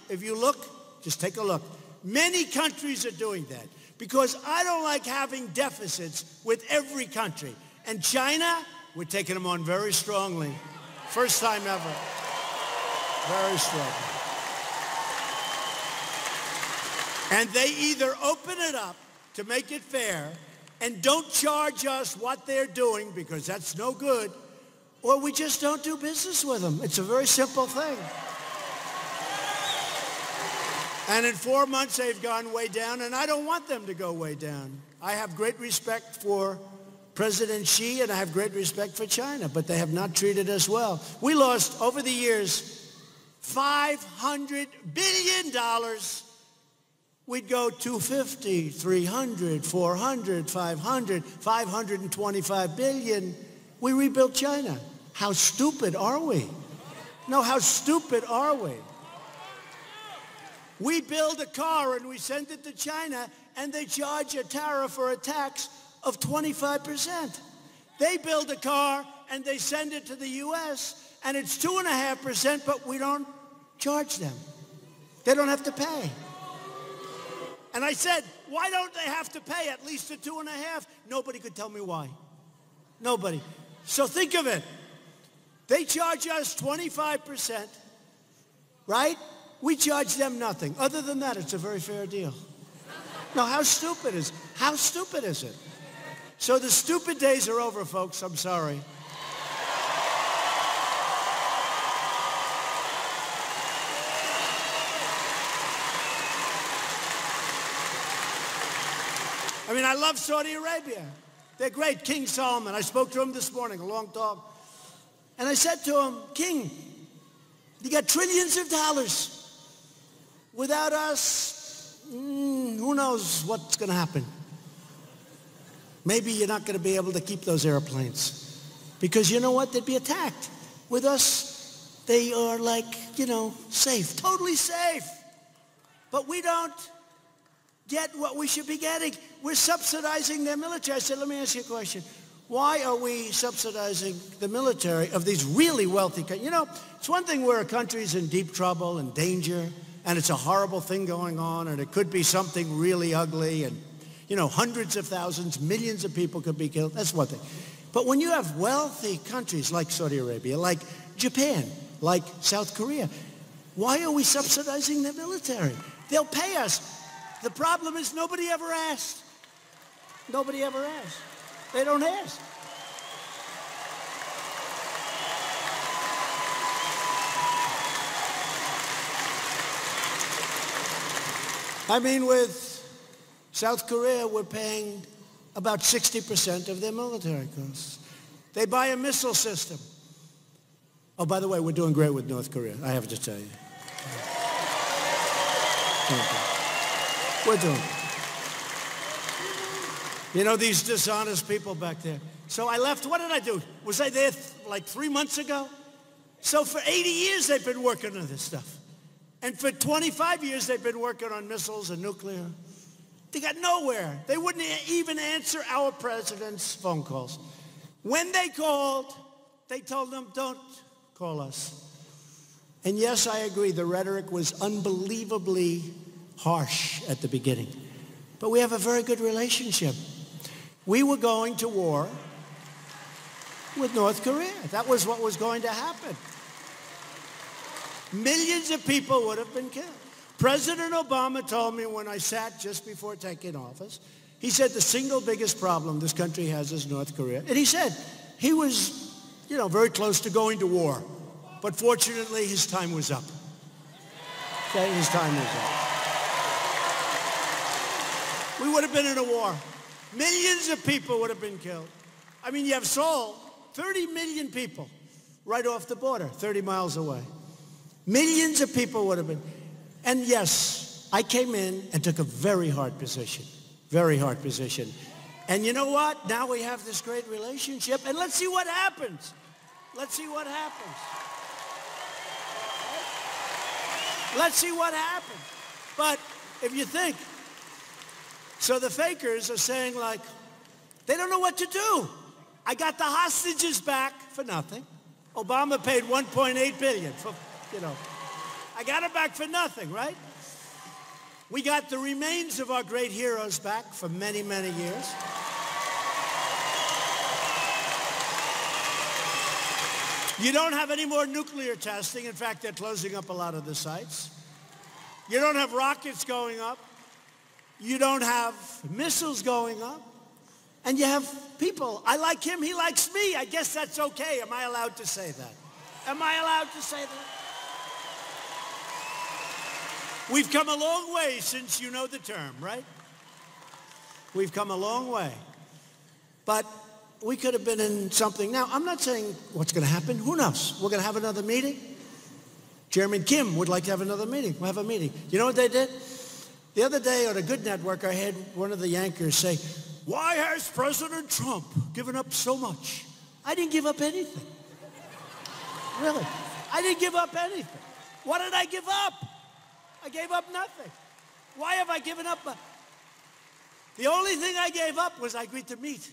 if you look, just take a look. Many countries are doing that because I don't like having deficits with every country. And China, we're taking them on very strongly. First time ever. Very strong. And they either open it up to make it fair and don't charge us what they're doing because that's no good, or we just don't do business with them. It's a very simple thing. And in 4 months, they've gone way down, and I don't want them to go way down. I have great respect for President Xi, and I have great respect for China, but they have not treated us well. We lost, over the years, $500 billion. We'd go 250, 300, 400, 500, 525 billion. We rebuilt China. How stupid are we? No, how stupid are we? We build a car and we send it to China and they charge a tariff or a tax of 25%. They build a car and they send it to the U.S. and it's 2.5%, but we don't charge them. They don't have to pay. And I said, why don't they have to pay at least a 2.5? Nobody could tell me why. Nobody. So think of it. They charge us 25%, right? We charge them nothing. Other than that, it's a very fair deal. Now, how stupid is it? So the stupid days are over, folks. I'm sorry. I mean, I love Saudi Arabia. They're great. King Solomon. I spoke to him this morning, a long talk. And I said to him, King, you got trillions of dollars. Without us, who knows what's going to happen. Maybe you're not going to be able to keep those airplanes. Because you know what? They'd be attacked. With us, they are like, safe. Totally safe. But we don't get what we should be getting. We're subsidizing their military. I said, let me ask you a question. Why are we subsidizing the military of these really wealthy countries? It's one thing where a country's in deep trouble and danger, and it's a horrible thing going on, and it could be something really ugly, and, hundreds of thousands, millions of people could be killed. That's one thing. But when you have wealthy countries like Saudi Arabia, like Japan, like South Korea, why are we subsidizing their military? They'll pay us. The problem is nobody ever asked. Nobody ever asked. They don't ask. I mean, with South Korea, we're paying about 60% of their military costs. They buy a missile system. Oh, by the way, we're doing great with North Korea, I have to tell you. We're doing it. These dishonest people back there. So I left. What did I do? Was I there like 3 months ago? So for 80 years, they've been working on this stuff. And for 25 years, they've been working on missiles and nuclear. They got nowhere. They wouldn't even answer our president's phone calls. When they called, they told them, don't call us. And yes, I agree, the rhetoric was unbelievably harsh at the beginning. But we have a very good relationship. We were going to war. with North Korea. That was what was going to happen. Millions of people would have been killed. President Obama told me when I sat just before taking office, he said the single biggest problem this country has is North Korea. And he said he was, very close to going to war. But fortunately, his time was up. Okay, his time was up. We would have been in a war. Millions of people would have been killed. I mean, you have Seoul, 30 million people right off the border, 30 miles away. Millions of people would have been. And yes, I came in and took a very hard position. Very hard position. And you know what? Now we have this great relationship, and let's see what happens. Let's see what happens. Let's see what happens. But if you think, so the fakers are saying like, they don't know what to do. I got the hostages back for nothing. Obama paid $1.8 billion for, I got it back for nothing, right? We got the remains of our great heroes back for many, many years. You don't have any more nuclear testing. In fact, they're closing up a lot of the sites. You don't have rockets going up. You don't have missiles going up. And you have people. I like him, he likes me. I guess that's okay. Am I allowed to say that? Am I allowed to say that? We've come a long way since you know the term, right? We've come a long way. But we could have been in something. Now, I'm not saying what's going to happen. Who knows? We're going to have another meeting. Chairman Kim would like to have another meeting. We'll have a meeting. You know what they did? The other day on a Good Network, I had one of the anchors say, why has President Trump given up so much? I didn't give up anything. Really. I didn't give up anything. What did I give up? I gave up nothing. Why have I given up? The only thing I gave up was I agreed to meet.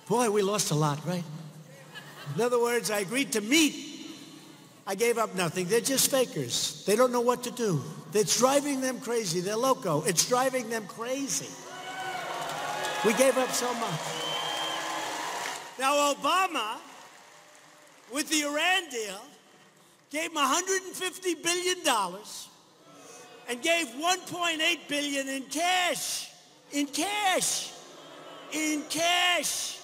Boy, we lost a lot, right? In other words, I agreed to meet. I gave up nothing. They're just fakers. They don't know what to do. It's driving them crazy. They're loco. It's driving them crazy. We gave up so much. Now, Obama, with the Iran deal, gave him $150 billion and gave $1.8 billion in cash. In cash. In cash.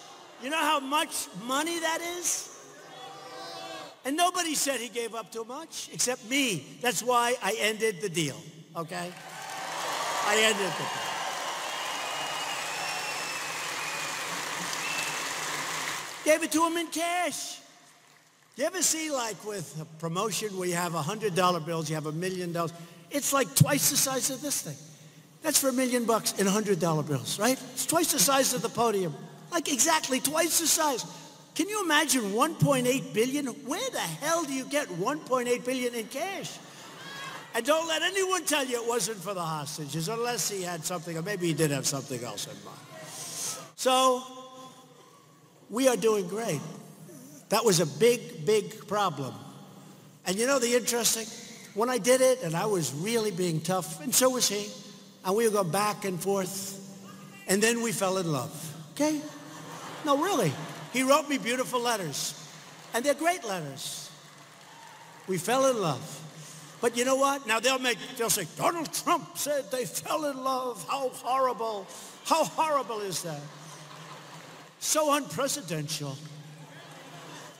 You know how much money that is? And nobody said he gave up too much, except me. That's why I ended the deal, okay? I ended the deal. Gave it to him in cash. You ever see, like, with a promotion where you have $100 bills, you have $1 million? It's like twice the size of this thing. That's for $1 million in $100 bills, right? It's twice the size of the podium. Like, exactly twice the size. Can you imagine $1.8 billion? Where the hell do you get $1.8 billion in cash? And don't let anyone tell you it wasn't for the hostages, unless he had something, or maybe he did have something else in mind. So, we are doing great. That was a big, big problem. And you know the interesting, when I did it, and I was really being tough, and so was he, and we would go back and forth, and then we fell in love, okay? No, really. He wrote me beautiful letters, and they're great letters. We fell in love. But you know what? Now they'll say, Donald Trump said they fell in love. How horrible. How horrible is that? So unpresidential.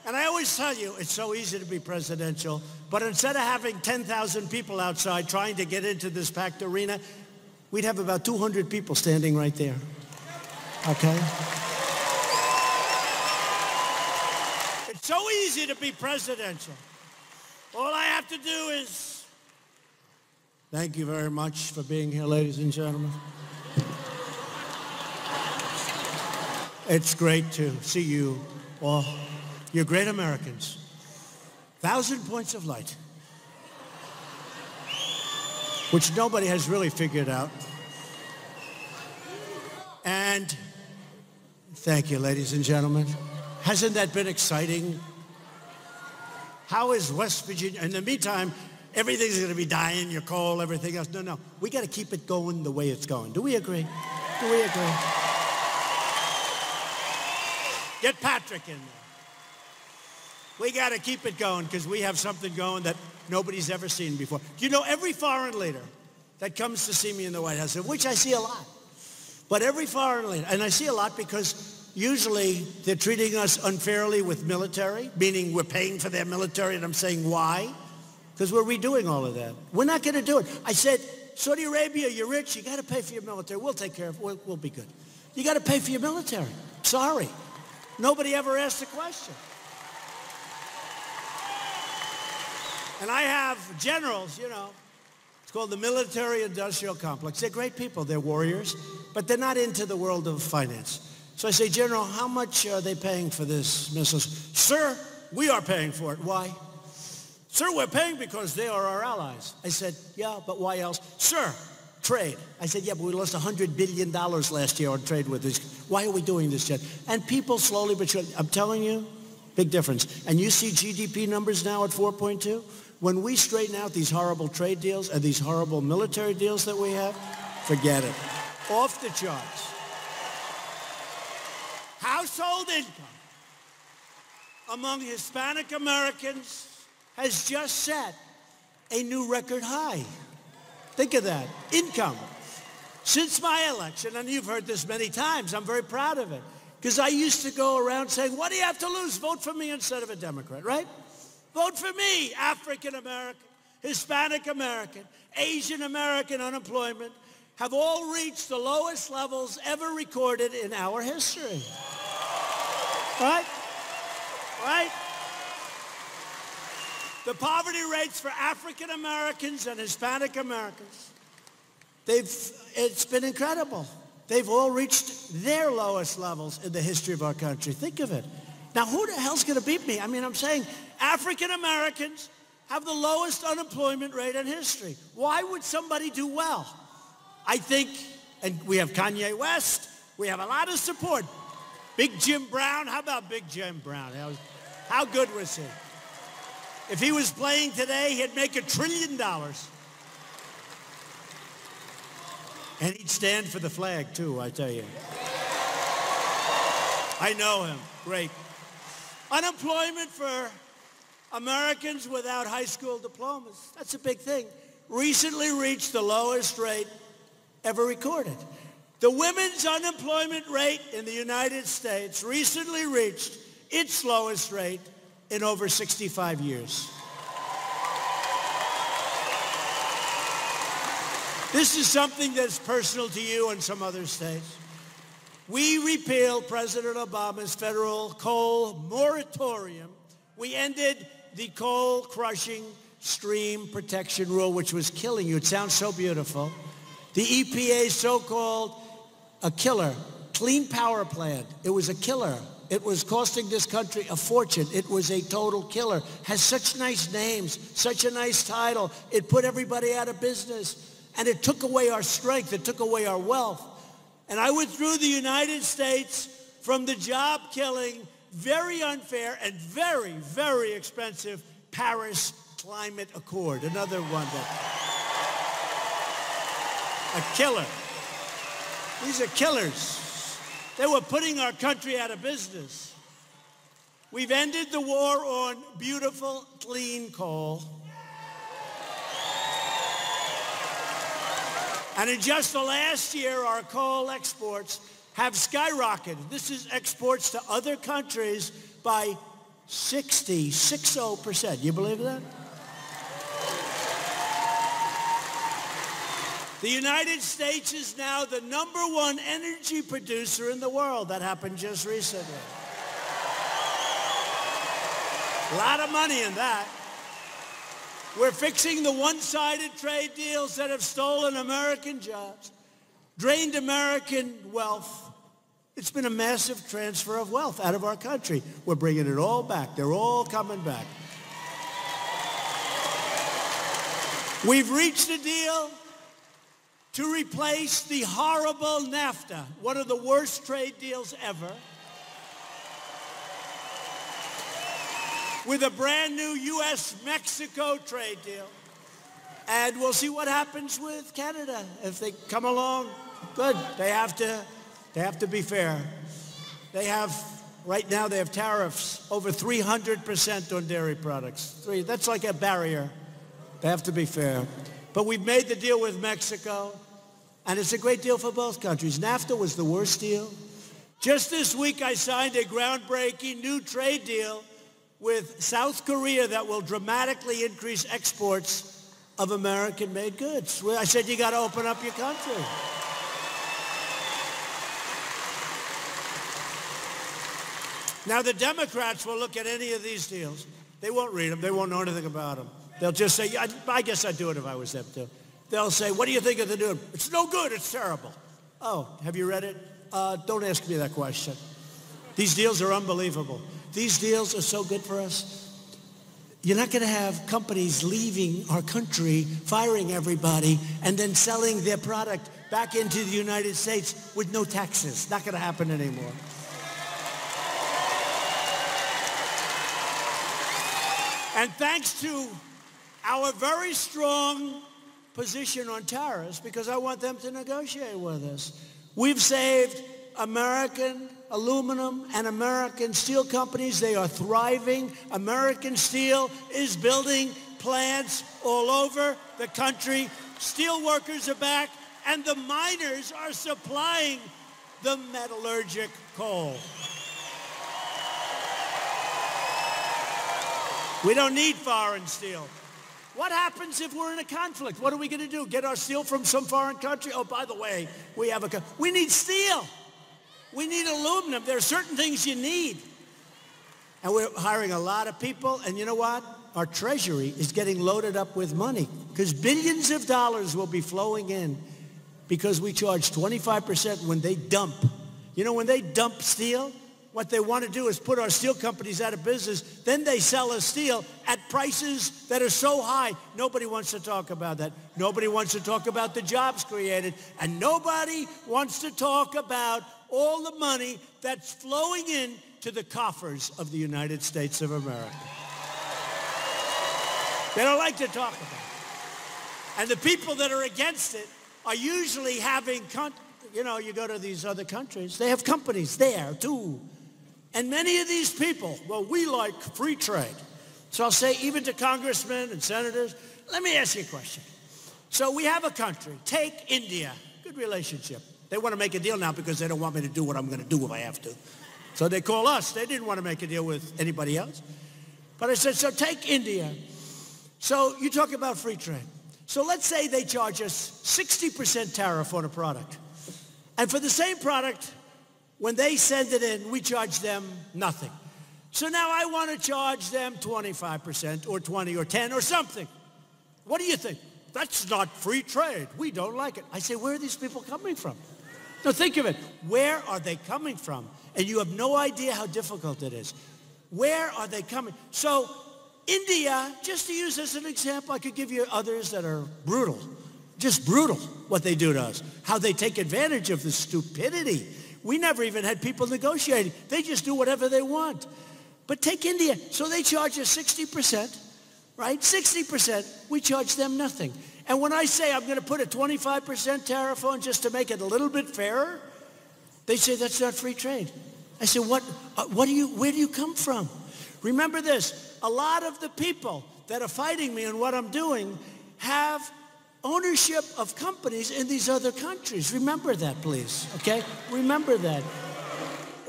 And I always tell you, it's so easy to be presidential, but instead of having 10,000 people outside trying to get into this packed arena, we'd have about 200 people standing right there. Okay? It's so easy to be presidential. All I have to do is, thank you very much for being here, ladies and gentlemen. It's great to see you all. You're great Americans. 1,000 points of light, which nobody has really figured out. And thank you, ladies and gentlemen. Hasn't that been exciting? How is West Virginia? In the meantime, everything's going to be dying, your coal, everything else. No. We got to keep it going the way it's going. Do we agree? Do we agree? Get Patrick in there. We got to keep it going because we have something going that nobody's ever seen before. You know, every foreign leader that comes to see me in the White House, which I see a lot, but every foreign leader, and I see a lot because usually they're treating us unfairly with military, meaning we're paying for their military, and I'm saying why? Because we're redoing all of that. We're not going to do it. I said, Saudi Arabia, you're rich, you got to pay for your military. We'll take care of it. We'll be good. You got to pay for your military. Sorry. Nobody ever asked a question. And I have generals, you know, it's called the military-industrial complex. They're great people. They're warriors, but they're not into the world of finance. So I say, General, how much are they paying for this missiles? Sir, we are paying for it. Why? Sir, we're paying because they are our allies. I said, yeah, but why else? Sir, trade. I said, yeah, but we lost $100 billion last year on trade with this. Why are we doing this yet? And people slowly but surely, I'm telling you, big difference. And you see GDP numbers now at 4.2? When we straighten out these horrible trade deals and these horrible military deals that we have, forget it. Off the charts. Household income among Hispanic Americans has just set a new record high. Think of that. Income. Since my election, and you've heard this many times, I'm very proud of it. Because I used to go around saying, what do you have to lose? Vote for me instead of a Democrat, right? Vote for me, African American, Hispanic American, Asian American unemployment have all reached the lowest levels ever recorded in our history. Right? Right? The poverty rates for African Americans and Hispanic Americans, it's been incredible. They've all reached their lowest levels in the history of our country. Think of it. Now, who the hell's going to beat me? I mean, I'm saying African Americans have the lowest unemployment rate in history. Why would somebody do well? I think, and we have Kanye West, we have a lot of support. Big Jim Brown, how about Big Jim Brown? How good was he? If he was playing today, he'd make $1 trillion. And he'd stand for the flag, too, I tell you. I know him. Great. Unemployment for Americans without high school diplomas, that's a big thing, recently reached the lowest rate ever recorded. The women's unemployment rate in the United States recently reached its lowest rate in over 65 years. This is something that's personal to you and some other states. We repealed President Obama's federal coal moratorium. We ended the coal crushing stream protection rule, which was killing you. It sounds so beautiful. The EPA's so-called a killer, Clean Power Plan. It was a killer. It was costing this country a fortune. It was a total killer. Has such nice names, such a nice title. It put everybody out of business. And it took away our strength. It took away our wealth. And I withdrew the United States from the job-killing, very unfair, and very, very expensive Paris Climate Accord. Another one a killer. These are killers. They were putting our country out of business. We've ended the war on beautiful, clean coal. And in just the last year, our coal exports have skyrocketed. This is exports to other countries by 60%. You believe that? The United States is now the #1 energy producer in the world. That happened just recently. A lot of money in that. We're fixing the one-sided trade deals that have stolen American jobs, drained American wealth. It's been a massive transfer of wealth out of our country. We're bringing it all back. They're all coming back. We've reached a deal to replace the horrible NAFTA, one of the worst trade deals ever, with a brand new U.S.-Mexico trade deal. And we'll see what happens with Canada. If they come along, good. They have to be fair. They have Right now they have tariffs over 300% on dairy products. That's like a barrier. They have to be fair. But we've made the deal with Mexico, and it's a great deal for both countries. NAFTA was the worst deal. Just this week I signed a groundbreaking new trade deal with South Korea that will dramatically increase exports of American-made goods. Well, I said you got to open up your country. Now, the Democrats will look at any of these deals. They won't read them. They won't know anything about them. They'll just say, yeah, I guess I'd do it if I was them too. They'll say, what do you think of the deal? It's no good. It's terrible. Oh, have you read it? Don't ask me that question. These deals are unbelievable. These deals are so good for us. You're not going to have companies leaving our country, firing everybody, and then selling their product back into the United States with no taxes. Not going to happen anymore. And thanks to our very strong position on tariffs, because I want them to negotiate with us, we've saved American aluminum and American steel companies. They are thriving. American Steel is building plants all over the country. Steel workers are back, and the miners are supplying the metallurgic coal. We don't need foreign steel. What happens if we're in a conflict? What are we going to do? Get our steel from some foreign country? Oh, by the way, we need steel. We need aluminum. There are certain things you need. And we're hiring a lot of people. And you know what? Our Treasury is getting loaded up with money because billions of dollars will be flowing in because we charge 25% when they dump. You know, when they dump steel, what they want to do is put our steel companies out of business. Then they sell us steel at prices that are so high. Nobody wants to talk about that. Nobody wants to talk about the jobs created. And nobody wants to talk about all the money that's flowing in to the coffers of the United States of America. They don't like to talk about it. And the people that are against it are usually having, you go to these other countries, they have companies there too. And many of these people, well, we like free trade. So I'll say even to congressmen and senators, let me ask you a question. So we have a country, take India, good relationship. They want to make a deal now because they don't want me to do what I'm going to do if I have to. So they call us. They didn't want to make a deal with anybody else. But I said, so take India. So you talk about free trade. So let's say they charge us 60% tariff on a product. And for the same product, when they send it in, we charge them nothing. So now I want to charge them 25% or 20 or 10 or something. What do you think? That's not free trade. We don't like it. I say, where are these people coming from? Now think of it. Where are they coming from? And you have no idea how difficult it is. Where are they coming? So India, just to use as an example, I could give you others that are brutal. Just brutal what they do to us. How they take advantage of the stupidity. We never even had people negotiating. They just do whatever they want. But take India. So they charge us 60%, right? 60%. We charge them nothing. And when I say I'm going to put a 25% tariff on just to make it a little bit fairer, they say that's not free trade. I say, where do you come from? Remember this. A lot of the people that are fighting me and what I'm doing have ownership of companies in these other countries. Remember that, please, okay? Remember that.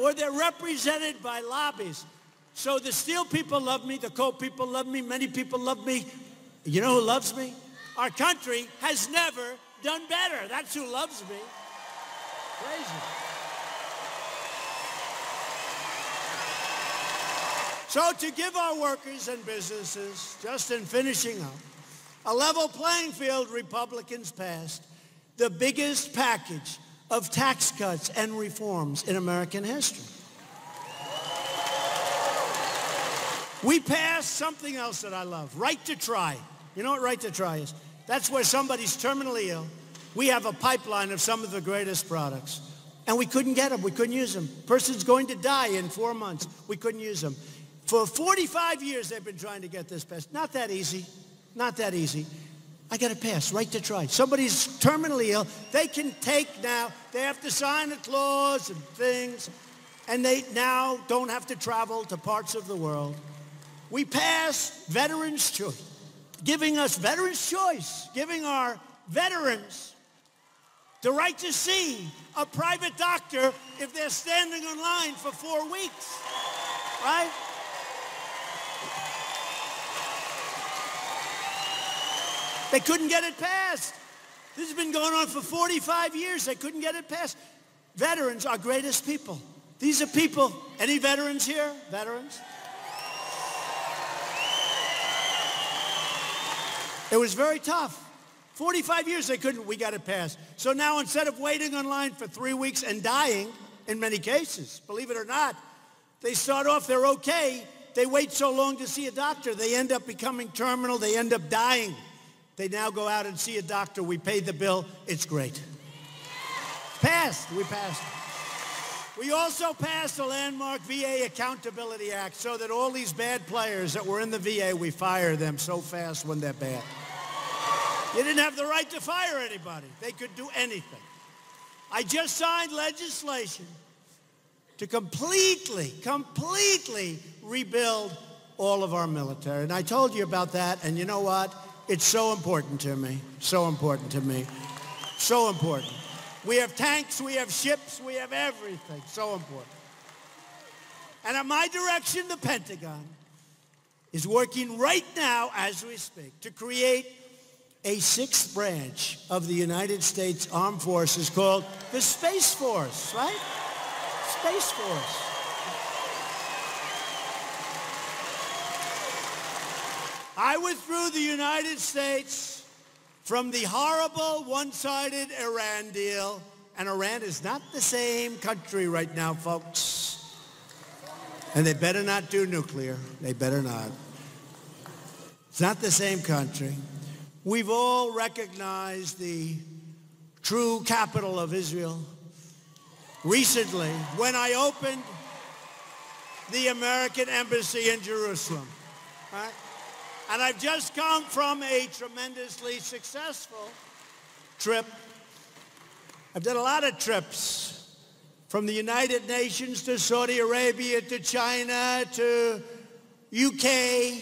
Or they're represented by lobbies. So the steel people love me, the coal people love me, many people love me. You know who loves me? Our country has never done better. That's who loves me. Crazy. So to give our workers and businesses, just in finishing up, a level playing field, Republicans passed the biggest package of tax cuts and reforms in American history. We passed something else that I love, right to try. You know what right to try is? That's where somebody's terminally ill. We have a pipeline of some of the greatest products. And we couldn't get them. We couldn't use them. Person's going to die in 4 months. We couldn't use them. For 45 years, they've been trying to get this passed. Not that easy. Not that easy. I got to pass, right to try. Somebody's terminally ill. They can take now. They have to sign a clause and things. and they now don't have to travel to parts of the world. We passed Veterans' Choice, giving us Veterans' Choice, giving our veterans the right to see a private doctor if they're standing in line for 4 weeks, right? They couldn't get it passed. This has been going on for 45 years. They couldn't get it passed. Veterans are greatest people. These are people. Any veterans here? Veterans? It was very tough. 45 years they couldn't. We got it passed. So now instead of waiting online for 3 weeks and dying, in many cases, believe it or not, they start off, they're okay. They wait so long to see a doctor. They end up becoming terminal. They end up dying. They now go out and see a doctor. We paid the bill. It's great. Passed. We passed. We also passed a landmark VA Accountability Act so that all these bad players that were in the VA, we fire them so fast when they're bad. You didn't have the right to fire anybody. They could do anything. I just signed legislation to completely rebuild all of our military. And I told you about that, and you know what? It's so important to me. So important to me. So important. We have tanks, we have ships, we have everything. So important. And at my direction, the Pentagon is working right now as we speak to create a sixth branch of the United States Armed Forces called the Space Force, right? Space Force. I withdrew the United States from the horrible one-sided Iran deal, and Iran is not the same country right now, folks. And they better not do nuclear. They better not. It's not the same country. We've all recognized the true capital of Israel. Recently, when I opened the American embassy in Jerusalem, right? And I've just come from a tremendously successful trip. I've done a lot of trips, from the United Nations to Saudi Arabia to China to UK,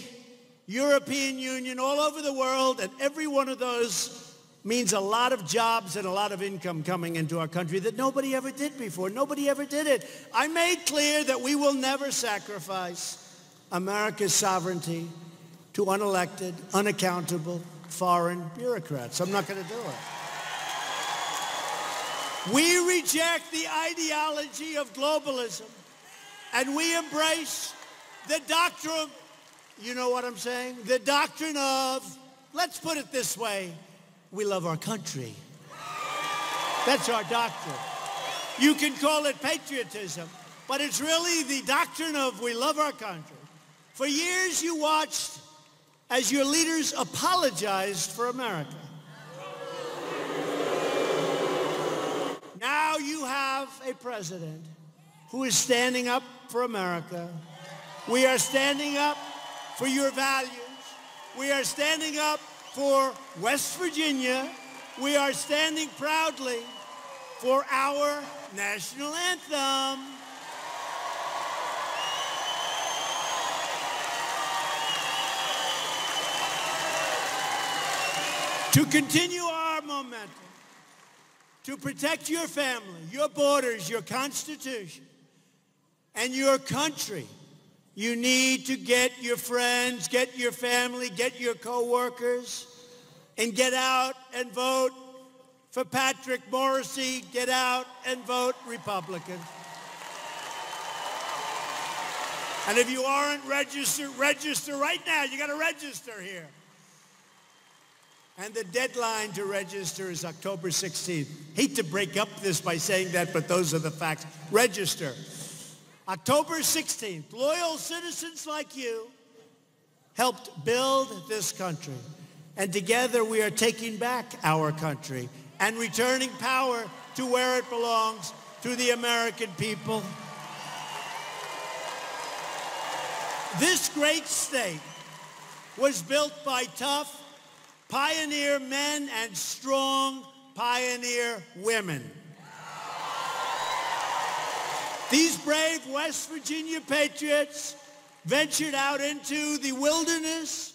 European Union, all over the world, and every one of those means a lot of jobs and a lot of income coming into our country that nobody ever did before. Nobody ever did it. I made clear that we will never sacrifice America's sovereignty to unelected, unaccountable, foreign bureaucrats. I'm not going to do it. We reject the ideology of globalism, and we embrace the doctrine, you know what I'm saying? The doctrine of, let's put it this way, we love our country. That's our doctrine. You can call it patriotism, but it's really the doctrine of we love our country. For years you watched as your leaders apologized for America. Now you have a president who is standing up for America. We are standing up for your values. We are standing up for West Virginia. We are standing proudly for our national anthem. To continue our momentum, to protect your family, your borders, your Constitution, and your country, you need to get your friends, get your family, get your co-workers, and get out and vote for Patrick Morrisey. Get out and vote Republican. And if you aren't registered, register right now. You got to register here. And the deadline to register is October 16th. Hate to break up this by saying that, but those are the facts. Register. October 16th. Loyal citizens like you helped build this country. And together we are taking back our country and returning power to where it belongs, to the American people. This great state was built by tough, pioneer men and strong pioneer women. These brave West Virginia patriots ventured out into the wilderness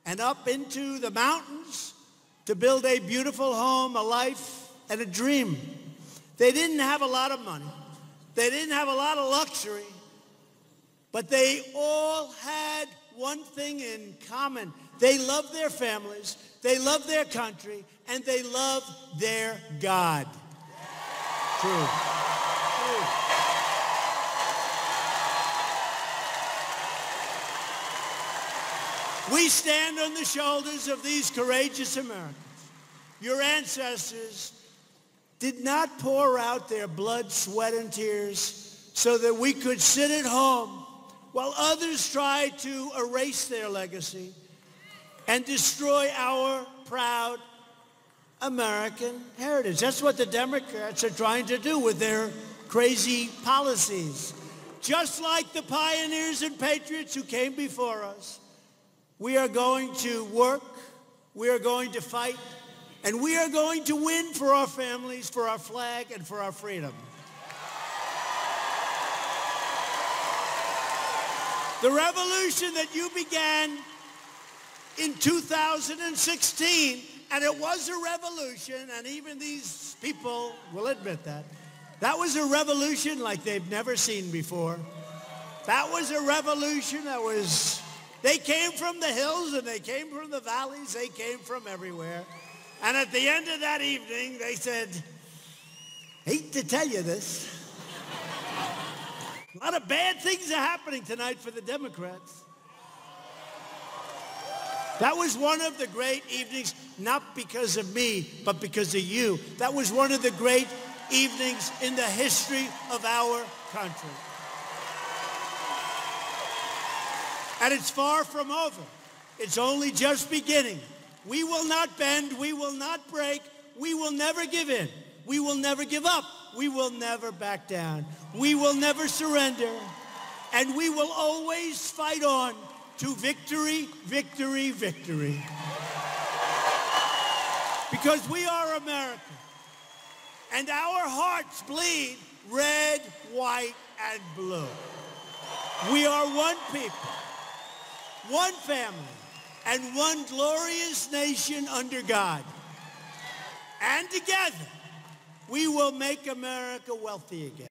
and up into the mountains to build a beautiful home, a life, and a dream. They didn't have a lot of money. They didn't have a lot of luxury. But they all had one thing in common. They loved their families, they loved their country, and they loved their God. True. We stand on the shoulders of these courageous Americans. Your ancestors did not pour out their blood, sweat, and tears so that we could sit at home while others tried to erase their legacy and destroy our proud American heritage. That's what the Democrats are trying to do with their crazy policies. Just like the pioneers and patriots who came before us, we are going to work, we are going to fight, and we are going to win for our families, for our flag, and for our freedom. The revolution that you began in 2016, and it was a revolution, and even these people will admit that. That was a revolution like they've never seen before. That was a revolution that was, they came from the hills and they came from the valleys, they came from everywhere. And at the end of that evening, they said, hate to tell you this, a lot of bad things are happening tonight for the Democrats. That was one of the great evenings, not because of me, but because of you. That was one of the great evenings in the history of our country. And it's far from over. It's only just beginning. We will not bend. We will not break. We will never give in. We will never give up. We will never back down. We will never surrender. And we will always fight on to victory, victory, victory. Because we are America. And our hearts bleed red, white, and blue. We are one people, one family, and one glorious nation under God. And together, we will make America wealthy again.